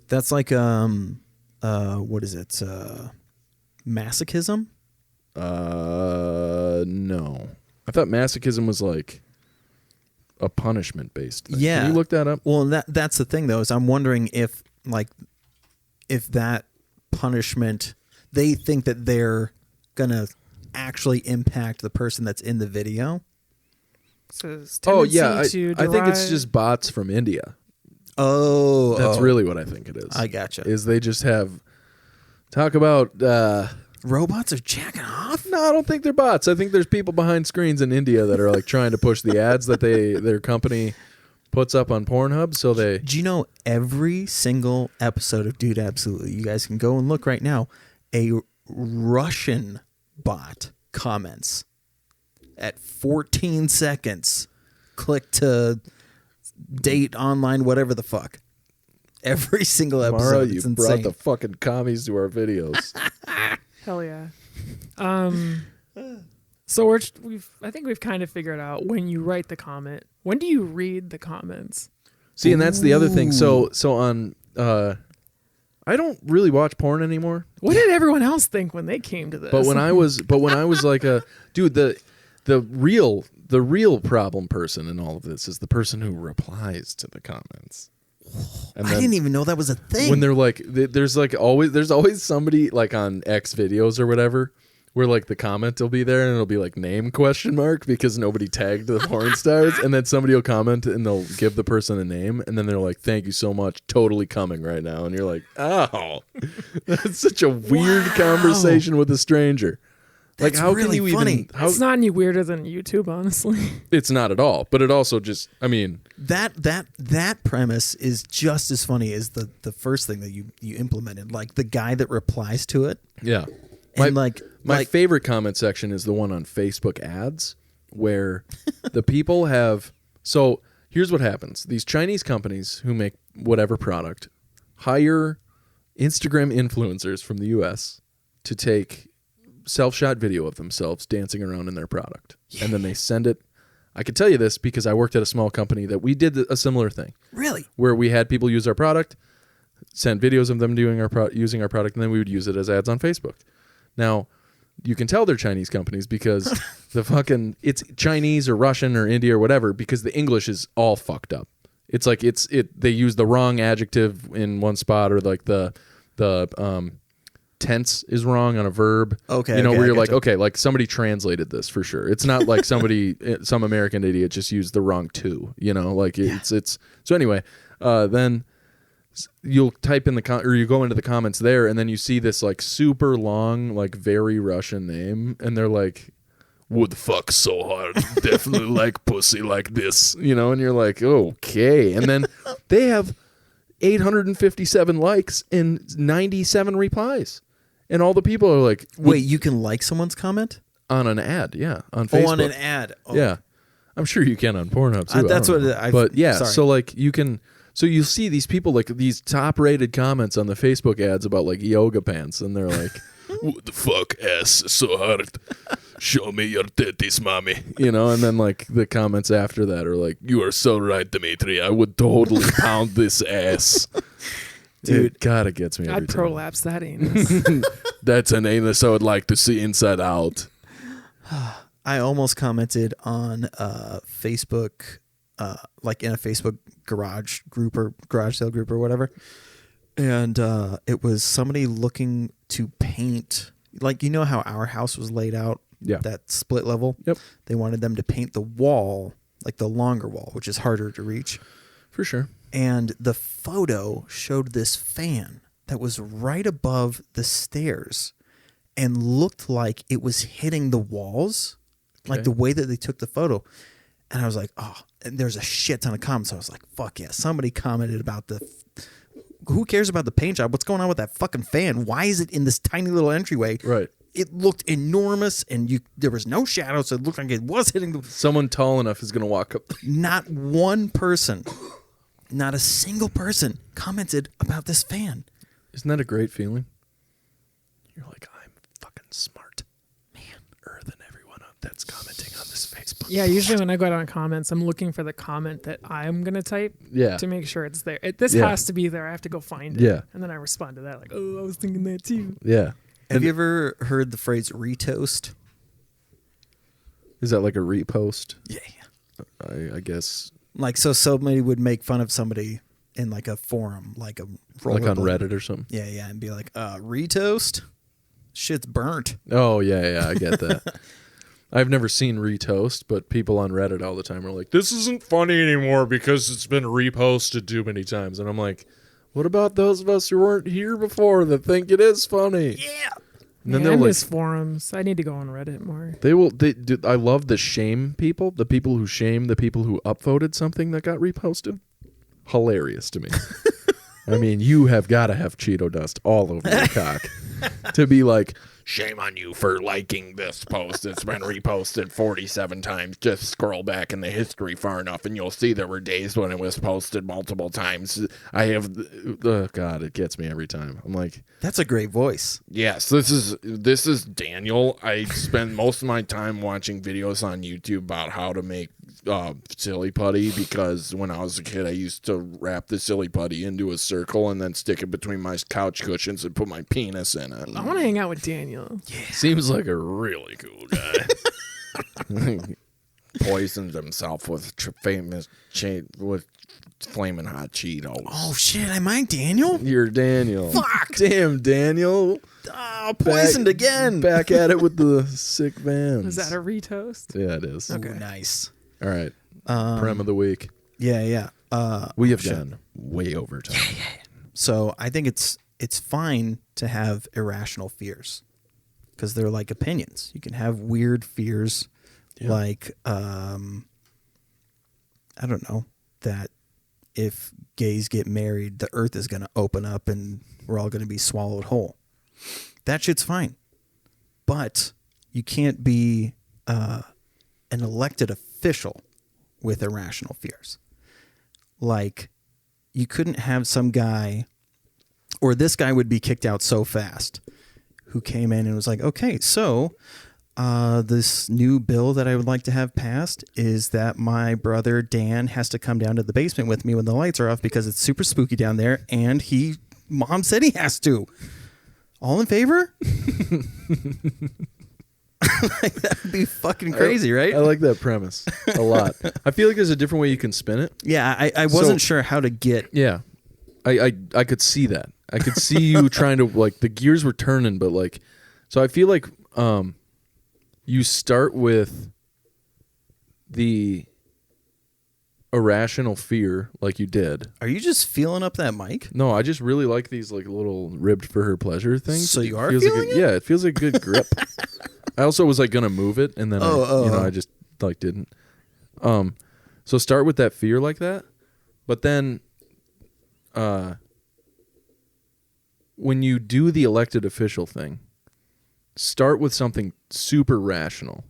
that's like what is it? Masochism? No. I thought masochism was like a punishment based thing. Yeah. Can you look that up? Well, that's the thing though, is I'm wondering if that punishment, they think that they're gonna actually impact the person that's in the video. Says Oh yeah, tendency to I think it's derive- just bots from India. Oh, That's really what I think it is. I gotcha. Is they just have talk about Robots are jacking off. no, I don't think they're bots. I think there's people behind screens in India that are like trying to push the ads that their company puts up on Pornhub. So they Do you know every single episode of Dude Absolutely? You guys can go and look right now. A Russian bot comments at 14 seconds. Click to date online, whatever the fuck. Every single episode. Mara, It's you insane. brought the fucking commies to our videos. Hell yeah. So I think we've kind of figured out when you write the comment. When do you read the comments? See, and that's the other thing. So on I don't really watch porn anymore. What did everyone else think when they came to this? But when I was like a dude, the real problem person in all of this is the person who replies to the comments. And I then didn't even know that was a thing. when they're like, there's always somebody like on X videos or whatever, where like the comment will be there and it'll be like name ? Because nobody tagged the porn stars, and then somebody will comment and they'll give the person a name, and then they're like, thank you so much, totally coming right now, and you're like, oh, that's such a weird conversation with a stranger. Like, That's how really can you funny. even? How, it's not any weirder than YouTube, honestly. it's not at all, but it also just, I mean, that premise is just as funny as the first thing that you implemented. Like the guy that replies to it. yeah. And My favorite comment section is the one on Facebook ads where the people have. So here's what happens. These Chinese companies who make whatever product hire Instagram influencers from the US to take self-shot video of themselves dancing around in their product. Yeah. And then they send it. I can tell you this because I worked at a small company that we did a similar thing. Really? Where we had people use our product, send videos of them doing using our product, and then we would use it as ads on Facebook. Now, you can tell they're Chinese companies because it's Chinese or Russian or India or whatever, because the English is all fucked up. It's like they use the wrong adjective in one spot, or like the tense is wrong on a verb. Okay, where I you're like, gotcha. okay, like somebody translated this for sure. It's not like some American idiot just used the wrong to, it's so anyway, then you'll type in or you go into the comments there, and then you see this like super long, like very Russian name, and they're like, would fuck so hard, definitely like pussy like this, and you're like, okay. And then they have 857 likes and 97 replies. And all the people are like, Wait, you can like someone's comment? on an ad, yeah, on Facebook. Oh, on an ad. Oh. Yeah. I'm sure you can on Pornhub too. That's I don't what know. I- But yeah, sorry. so like you can, so you'll see these people, like these top-rated comments on the Facebook ads about like yoga pants, and they're like, "What the fuck, ass so hard? Show me your titties, mommy." And then like the comments after that are like, "You are so right, Dimitri. I would totally pound this ass." Dude, God, it gets me every I'd time. prolapse that anus. That's an anus I would like to see inside out. I almost commented on Facebook, like in a Facebook garage group or garage sale group or whatever. And it was somebody looking to paint, like, how our house was laid out, Yeah. that split level. Yep. They wanted them to paint the wall, like the longer wall, which is harder to reach. For sure. And the photo showed this fan that was right above the stairs and looked like it was hitting the walls, like the way that they took the photo. And I was like, oh, and there's a shit ton of comments. So I was like, fuck yeah. Somebody commented about who cares about the paint job? What's going on with that fucking fan? Why is it in this tiny little entryway? Right. It looked enormous, and there was no shadow, so it looked like it was hitting the... Someone tall enough is going to walk up. Not one person, not a single person commented about this fan. Isn't that a great feeling? You're like, I'm fucking smart. Man. Than everyone that's commenting on this Facebook. Yeah, usually when I go down comments, I'm looking for the comment that I'm going to type to make sure it's there. This has to be there. I have to go find it. Yeah. And then I respond to that like, oh, I was thinking that too. Yeah. Have you ever heard the phrase retoast? Is that like a repost? Yeah. I guess. Like, so somebody would make fun of somebody in like a forum, like on Reddit or something. Yeah, and be like, retoast? Shit's burnt. Oh, yeah, I get that. I've never seen retoast, but people on Reddit all the time are like, this isn't funny anymore because it's been reposted too many times. And I'm like, what about those of us who weren't here before that think it is funny? Yeah. And then I they're like, miss forums. I need to go on Reddit more. I love the shame people, the people who shame the people who upvoted something that got reposted. Hilarious to me. I mean, you have got to have Cheeto dust all over your cock to be like, shame on you for liking this post. It's been reposted 47 times. Just scroll back in the history far enough and you'll see there were days when it was posted multiple times. God, it gets me every time. I'm like, that's a great voice. yes, this is Daniel. I spend most of my time watching videos on YouTube about how to make silly putty, because when I was a kid I used to wrap the silly putty into a circle and then stick it between my couch cushions and put my penis in it. I want to hang out with Daniel. Yeah. Seems like a really cool guy. Poisoned himself with with flaming hot Cheetos. Oh shit, am I Daniel? You're Daniel. Fuck. Damn, Daniel. Oh, poisoned again. Back at it with the sick vans. Is that a retoast? Yeah, it is. Okay. Ooh, nice. All right. Prem of the week. Yeah. We have gone way over time. So I think it's fine to have irrational fears because they're like opinions. You can have weird fears, like I don't know, that if gays get married, the earth is going to open up and we're all going to be swallowed whole. That shit's fine, but you can't be an elected official with irrational fears. Like, you couldn't have some guy, or this guy would be kicked out so fast, who came in and was like, okay, so this new bill that I would like to have passed is that my brother Dan has to come down to the basement with me when the lights are off because it's super spooky down there, and mom said he has to. All in favor? Like, that would be fucking crazy, right? I like that premise a lot. I feel like there's a different way you can spin it. Yeah, I wasn't sure how to get... Yeah. I could see that. I could see you trying to, like, the gears were turning, but, like... So I feel like you start with the irrational fear, like you did. Are you just feeling up that mic? No, I just really like these, like, little ribbed for her pleasure things. So you are feels feeling like it? Yeah, it feels like a good grip. I also was, like, going to move it, and then I just, like, didn't. So start with that fear like that, but then when you do the elected official thing, start with something super rational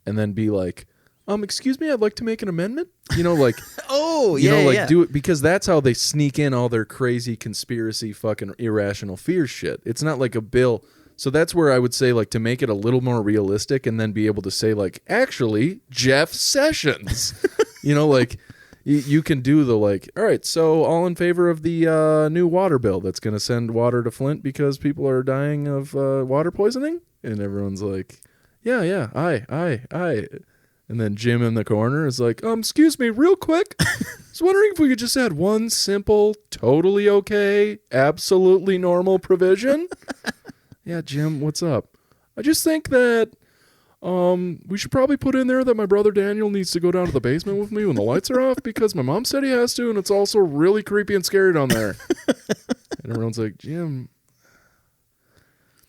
and then be like, excuse me, I'd like to make an amendment. Like, do it, because that's how they sneak in all their crazy conspiracy fucking irrational fear shit. It's not like a bill. So that's where I would say, like, to make it a little more realistic and then be able to say, like, actually, Jeff Sessions. Like, you can do the, like, all right, so all in favor of the new water bill that's going to send water to Flint because people are dying of water poisoning? And everyone's like, yeah, aye. And then Jim in the corner is like, excuse me, real quick. I was wondering if we could just add one simple, totally okay, absolutely normal provision. Yeah, Jim, what's up? I just think that we should probably put in there that my brother Daniel needs to go down to the basement with me when the lights are off because my mom said he has to, and it's also really creepy and scary down there. And everyone's like, Jim,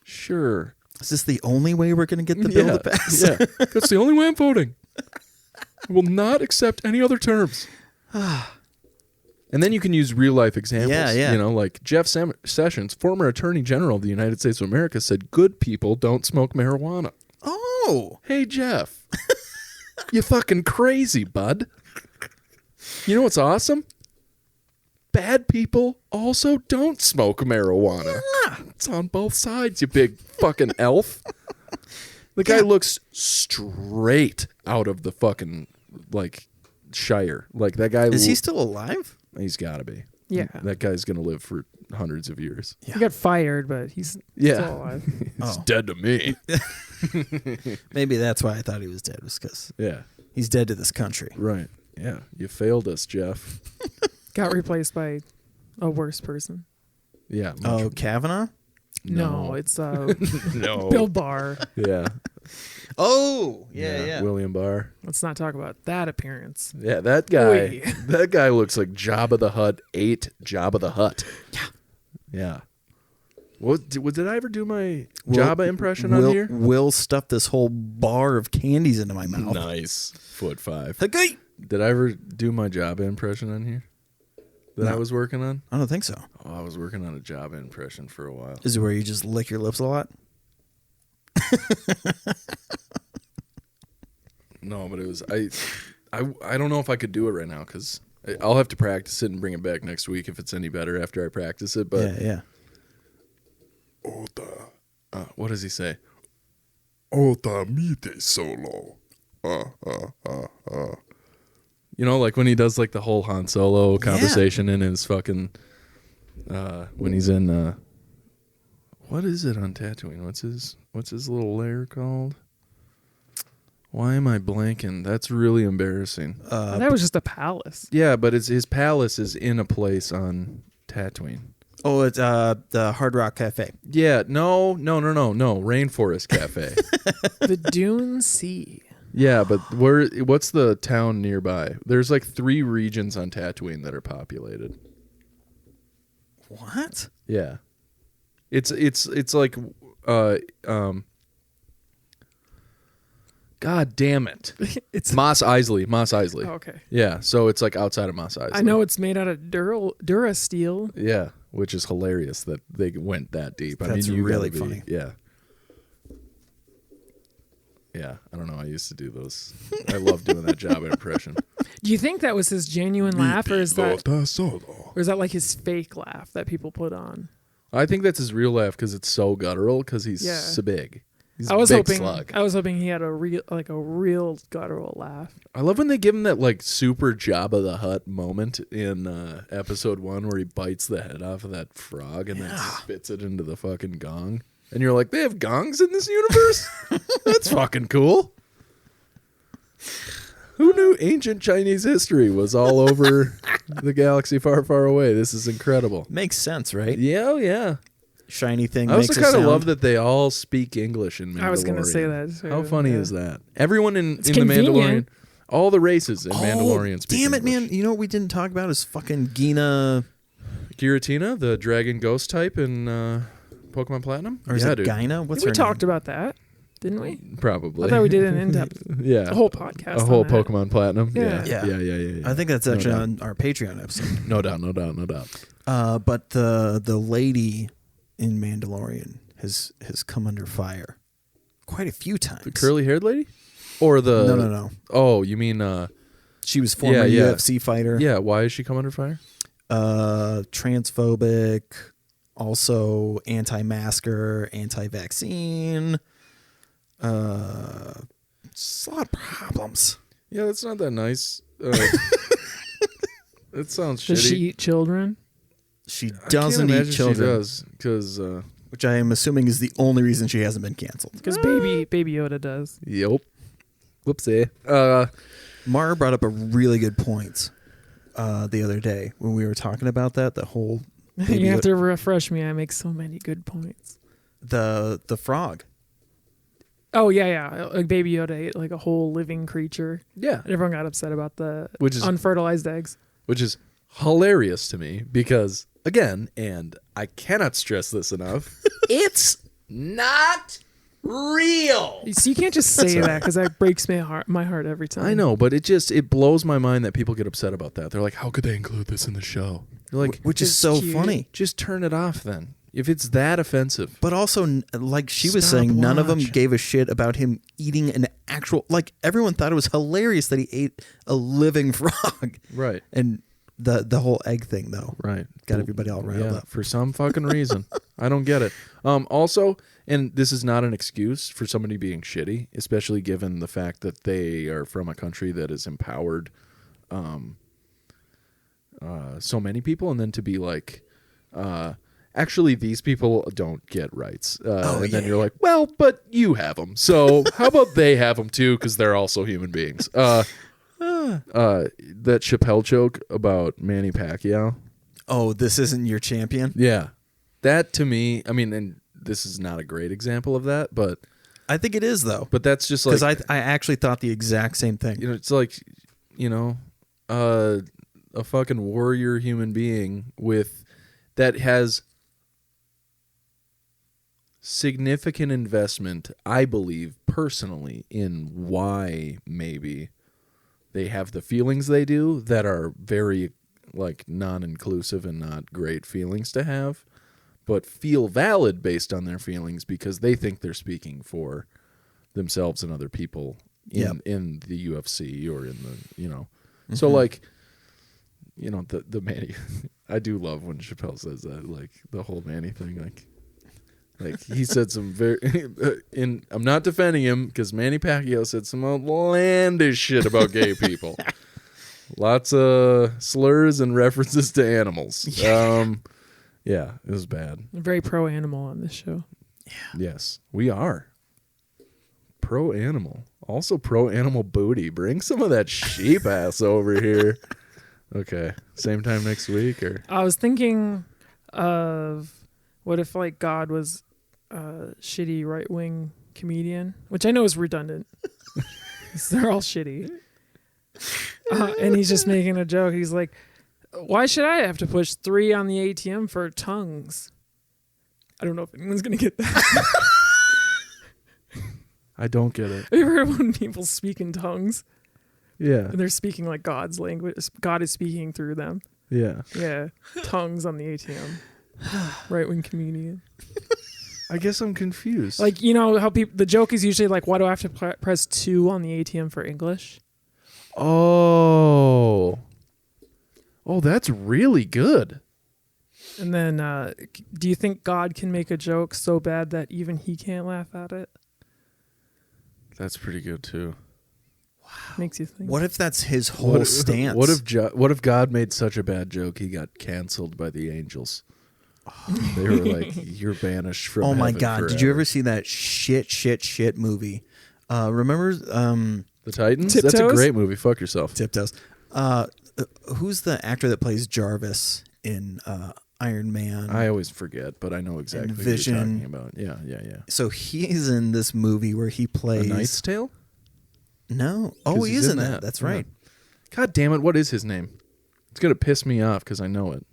sure. Is this the only way we're going to get the bill to pass? Yeah, that's the only way I'm voting. I will not accept any other terms. And then you can use real life examples. Yeah. You know, like Jeff Sessions, former Attorney General of the United States of America, said good people don't smoke marijuana. Oh. Hey, Jeff. You fucking crazy, bud. You know what's awesome? Bad people also don't smoke marijuana. Yeah. It's on both sides, you big fucking elf. The guy looks straight out of the fucking, like, Shire. Like, that guy... Is he still alive? He's got to be. Yeah. That guy's going to live for hundreds of years. He got fired, but he's still alive. He's dead to me. Maybe that's why I thought he was dead, was because he's dead to this country. Right. Yeah. You failed us, Jeff. Got replaced by a worse person. Yeah. Oh, Kavanaugh? No, it's No. Bill Barr. Yeah. Oh, yeah. William Barr. Let's not talk about that appearance. Yeah, that guy. Oy. That guy looks like Jabba the Hutt ate Jabba the Hutt. Yeah. Yeah. Did I ever do my Jabba impression on here? Will stuffed this whole bar of candies into my mouth. Nice. Foot 5. Okay. Did I ever do my Jabba impression on here? That I was working on? I don't think so. Oh, I was working on a Jabba impression for a while. Is it where you just lick your lips a lot? No, but it was I don't know if I could do it right now because I'll have to practice it and bring it back next week if it's any better after I practice it. But yeah. What does he say? Ota mite solo. You know, like when he does like the whole Han Solo conversation in his fucking when he's in what is it on Tatooine? What's his little lair called? Why am I blanking? That's really embarrassing. That was just a palace. Yeah, but his palace is in a place on Tatooine. Oh, it's the Hard Rock Cafe. Yeah, no. Rainforest Cafe. The Dune Sea. Yeah, but what's the town nearby? There's like 3 regions on Tatooine that are populated. What? Yeah. It's like God damn it. It's Mos Eisley. Oh, okay. Yeah, so it's like outside of Mos Eisley. I know it's made out of Dura steel. Yeah, which is hilarious that they went that deep. That's you really gotta funny. Yeah. Yeah, I don't know. I used to do those. I love doing that Jabba impression. Do you think that was his genuine laugh, or is that Solo. like his fake laugh that people put on? I think that's his real laugh because it's so guttural because he's so big. He's I was a big hoping slug. I was hoping he had a real guttural laugh. I love when they give him that like super Jabba the Hutt moment in episode 1 where he bites the head off of that frog and then spits it into the fucking gong. And you're like, they have gongs in this universe? That's fucking cool. Who knew ancient Chinese history was all over the galaxy far, far away? This is incredible. Makes sense, right? Yeah, yeah. Shiny thing I makes also a kind of sound. love that they all speak English in Mandalorian. I was going to say that. Too. How funny is that? Everyone in the convenient. Mandalorian, all the races in Mandalorian speak damn it, English. man. You know what we didn't talk about is fucking Gina. Giratina, the dragon ghost type in Pokemon Platinum? Or is it Gina? What's we her talked about that, didn't we? Probably. I thought we did an in-depth, yeah. a whole podcast. A whole on that. Pokemon Platinum? Yeah. Yeah. I think that's actually doubt. on our Patreon episode. No doubt. But the lady in Mandalorian has come under fire quite a few times. The curly-haired lady? Or the... No. Oh, you mean... She was former Yeah. UFC fighter. Yeah, why is she come under fire? Transphobic, also anti-masker, anti-vaccine. Just a lot of problems. Yeah, that's not that nice. That sounds Does shitty. she eat children? She I doesn't can't eat imagine children, She does, because... which I am assuming is the only reason she hasn't been canceled. Because baby Yoda does. Yep. Whoopsie. Mara brought up a really good point the other day when we were talking about that. The whole You have to refresh me. I make so many good points. the frog. Oh yeah. Like Baby Yoda ate like a whole living creature. Yeah. And everyone got upset about the Which is- unfertilized eggs. Which is hilarious to me because again, and I cannot stress this enough, it's not real. So you can't just say that because that breaks my heart every time. I know, but it blows my mind that people get upset about that. They're like, how could they include this in the show? You're like, which is so cute. funny. just turn it off then. If it's that offensive. But also, like she was Stop saying, none of them watch. gave a shit about him eating an actual. Like everyone thought it was hilarious that he ate a living frog. Right. And the whole egg thing though, Right. got everybody all riled Yeah, up. for some fucking reason. I don't get it. Also, and this is not an excuse for somebody being shitty, especially given the fact that they are from a country that has empowered so many people, and then to be like, actually, these people don't get rights. And then you're like, well, but you have them. So how about they have them too, because they're also human beings. That Chappelle joke about Manny Pacquiao. Oh, this isn't your champion? Yeah. That to me, I mean, and this is not a great example of that, but I think it is though. but that's just like, Because I actually thought the exact same thing. you know, it's like, you know, a fucking warrior human being that has significant investment, I believe, personally, in why maybe they have the feelings they do that are very like non-inclusive and not great feelings to have, but feel valid based on their feelings because they think they're speaking for themselves and other people in the UFC or in the, you know. So like, you know, the Manny, I do love when Chappelle says that, like the whole Manny thing, like he said some very, I'm not defending him because Manny Pacquiao said some outlandish shit about gay people. Lots of slurs and references to animals. Yeah, it was bad. I'm very pro animal on this show. Yes, we are. Pro animal. Also pro animal booty. Bring some of that sheep ass over here. Okay. Same time next week or I was thinking of what if like God was a shitty right wing comedian, which I know is redundant. 'Cause they're all shitty. And he's just making a joke. He's like, why should I have to push 3 on the ATM for tongues? I don't know if anyone's going to get that. I don't get it. Have you ever heard when people speak in tongues? Yeah. And they're speaking like God's language. God is speaking through them. Yeah. Yeah. Tongues on the ATM. Right wing comedian. I guess I'm confused. Like, you know how the joke is usually like, why do I have to press 2 on the ATM for English? Oh, that's really good. And then, do you think God can make a joke so bad that even he can't laugh at it? That's pretty good too. Makes you think. What if that's his whole stance? What if God made such a bad joke he got canceled by the angels? They were like, "You're banished from." Oh my heaven God! forever. Did you ever see that shit movie? Remember The Titans? Tiptoes? That's a great movie. Fuck yourself. Tiptoes? Who's the actor that plays Jarvis in Iron Man? I always forget, but I know exactly And what you're Vision. talking about. Yeah. So he's in this movie where he A plays Knight's Tale? No. Oh, he he's is in in that. that. That's Yeah. right. God damn it! What is his name? It's gonna piss me off because I know it.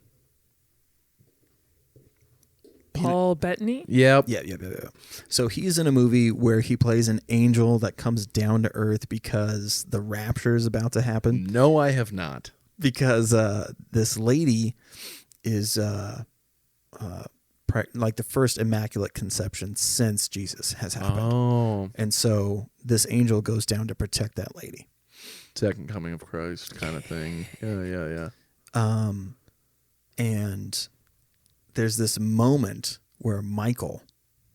Paul Bettany? Yep. Yeah. So he's in a movie where he plays an angel that comes down to earth because the rapture is about to happen. No, I have not. Because this lady is like the first immaculate conception since Jesus has happened. Oh, And so this angel goes down to protect that lady. second coming of Christ kind of thing. Yeah. And there's this moment where Michael,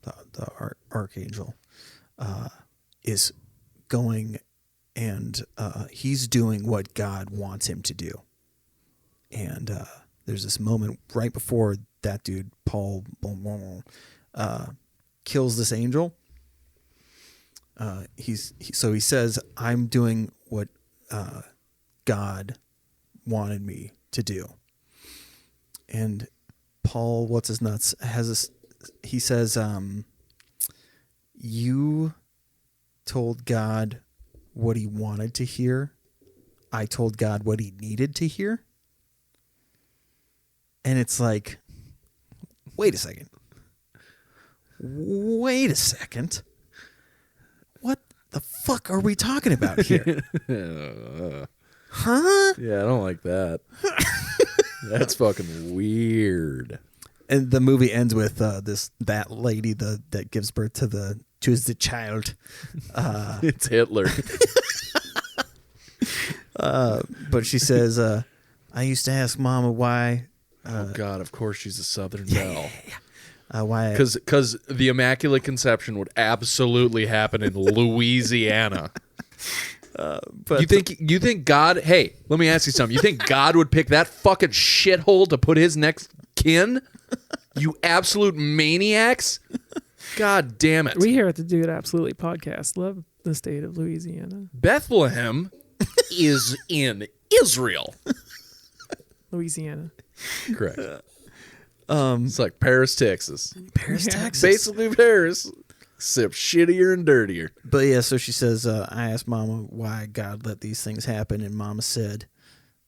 the archangel, is going and he's doing what God wants him to do. And there's this moment right before that dude, Paul, kills this angel. He says, I'm doing what God wanted me to do. And Paul, what's his nuts, has this, he says, you told God what he wanted to hear. I told God what he needed to hear. And it's like, wait a second. What the fuck are we talking about here? Huh? Yeah, I don't like that. That's fucking weird. And the movie ends with that lady that gives birth to the child. It's Hitler. But she says, I used to ask Mama why. Oh God! Of course, she's a Southern belle. Why? Because the Immaculate Conception would absolutely happen in Louisiana. But you think God? Hey, let me ask you something. You think God would pick that fucking shithole to put his next kin? You absolute maniacs! God damn it! We here at the Dude Absolutely podcast love the state of Louisiana. Bethlehem is in Israel. Louisiana. Correct. It's like Paris, Texas. Paris, Yeah. Texas. Basically Paris, except shittier and dirtier. But yeah, so she says, I asked Mama why God let these things happen, and Mama said,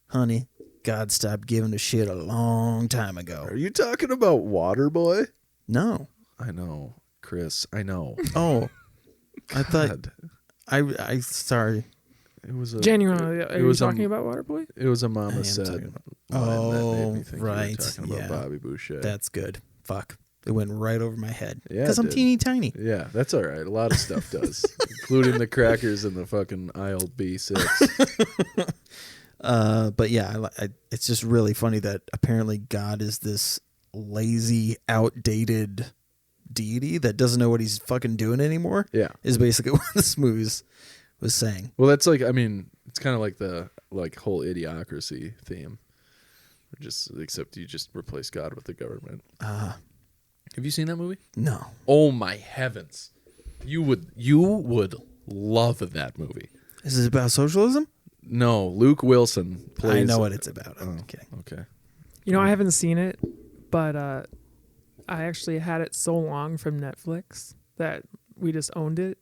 honey, God stopped giving a shit a long time ago. Are you talking about Waterboy? No. I know, Chris. I know. Oh. I thought God. I sorry. It was a Genuinely, are you was talking about Waterboy? It was a I Mama am said. talking about- line that made Oh, me think right. You were talking about Yeah. Bobby Boucher. That's good. Fuck. It went right over my head. Yeah, Because it I'm did. teeny tiny. Yeah, that's all right. A lot of stuff does, including the crackers in the fucking aisle B6. But yeah, it's just really funny that apparently God is this lazy, outdated deity that doesn't know what he's fucking doing anymore. Yeah. Is basically what this movie was saying. Well, that's like, I mean, it's kind of like the whole idiocracy theme. Just except you just replace God with the government. Have you seen that movie? No. Oh my heavens. You would love that movie. Is it about socialism? No, Luke Wilson plays. I know what it's about. I'm kidding. Okay. You know, I haven't seen it, but I actually had it so long from Netflix that we just owned it,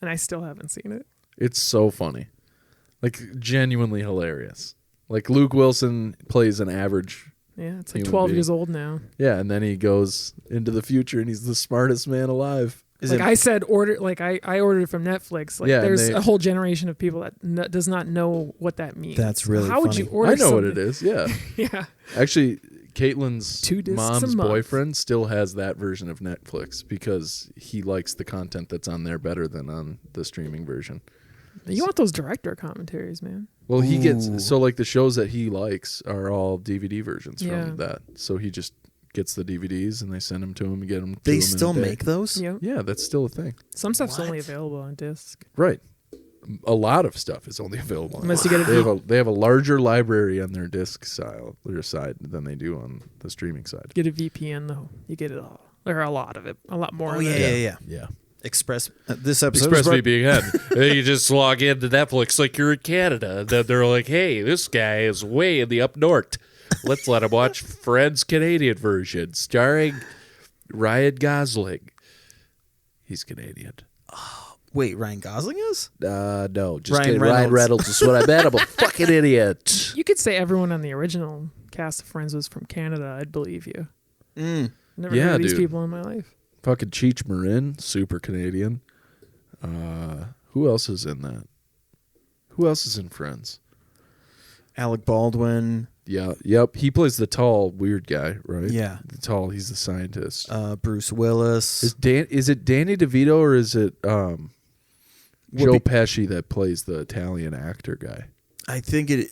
and I still haven't seen it. It's so funny. Like genuinely hilarious. Like Luke Wilson plays an average. Yeah, it's like Human 12 being. years old now. Yeah, and then he goes into the future and he's the smartest man alive. Is Like it, I said, I ordered it from Netflix. Like Yeah, and there's they- a whole generation of people that does not know what that means. That's really How would you funny. order I know what something? it is. Yeah. Yeah. Actually, Caitlin's 2 discs a mom's month. boyfriend still has that version of Netflix because he likes the content that's on there better than on the streaming version. You want those director commentaries, man. Well, he Ooh. gets so like the shows that he likes are all DVD versions Yeah. from that. So he just gets the DVDs and they send them to him and get them. they still make those? Yep. Yeah, that's still a thing. Some stuff's What? only available on disc. Right. A lot of stuff is only available. On Unless you get a they have a larger library on their disc side than they do on the streaming side. Get a VPN though. You get it all. Or a lot of it. A lot more Oh, of yeah, it. yeah. Yeah. Express. This episode is brought- ExpressVPN. You just log into Netflix like you're in Canada. Then they're like, hey, this guy is way in the up north. Let's let him watch Fred's Canadian version starring Ryan Gosling. He's Canadian. Wait, Ryan Gosling is? No, just Ryan kidding. Ryan Reynolds. Reynolds is what I meant. I'm a fucking idiot. You could say everyone on the original cast of Friends was from Canada. I'd believe you. Never Yeah, heard of these dude. people in my life. Fucking Cheech Marin, super Canadian. Who else is in that? Who else is in Friends? Alec Baldwin. Yeah, yep. He plays the tall, weird guy, right? Yeah. The tall, he's the scientist. Bruce Willis. Is it Danny DeVito or is it Joe Whoopi- Pesci that plays the Italian actor guy? I think it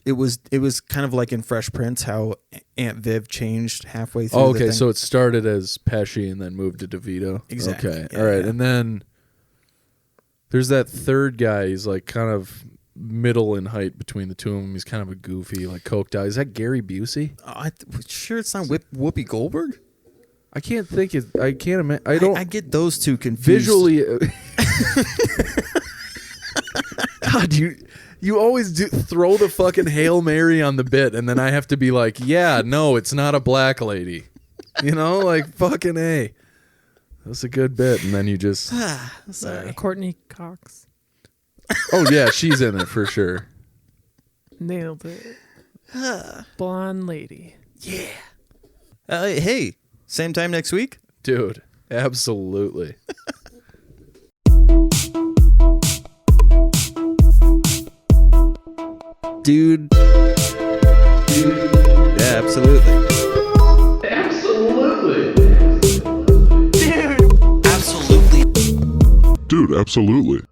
was kind of like in Fresh Prince how Aunt Viv changed halfway through. Oh, the okay. thing. So it started as Pesci and then moved to DeVito. Exactly. Okay. Yeah, all right. yeah. And then there's that third guy. He's like kind of middle in height between the two of them. He's kind of a goofy, like coked out. Is that Gary Busey? Sure it's not Whoopi Goldberg. I can't think. I can't imagine. I don't I get those two confused. visually. God, you always throw the fucking Hail Mary on the bit, and then I have to be like, yeah, no, it's not a black lady. You know, like fucking A. That's a good bit, and then you just. Sorry. Courtney Cox. Oh yeah, she's in it for sure. Nailed it. Blonde lady. Yeah. Hey, same time next week? Dude, absolutely. Dude. Yeah, absolutely. Dude, absolutely.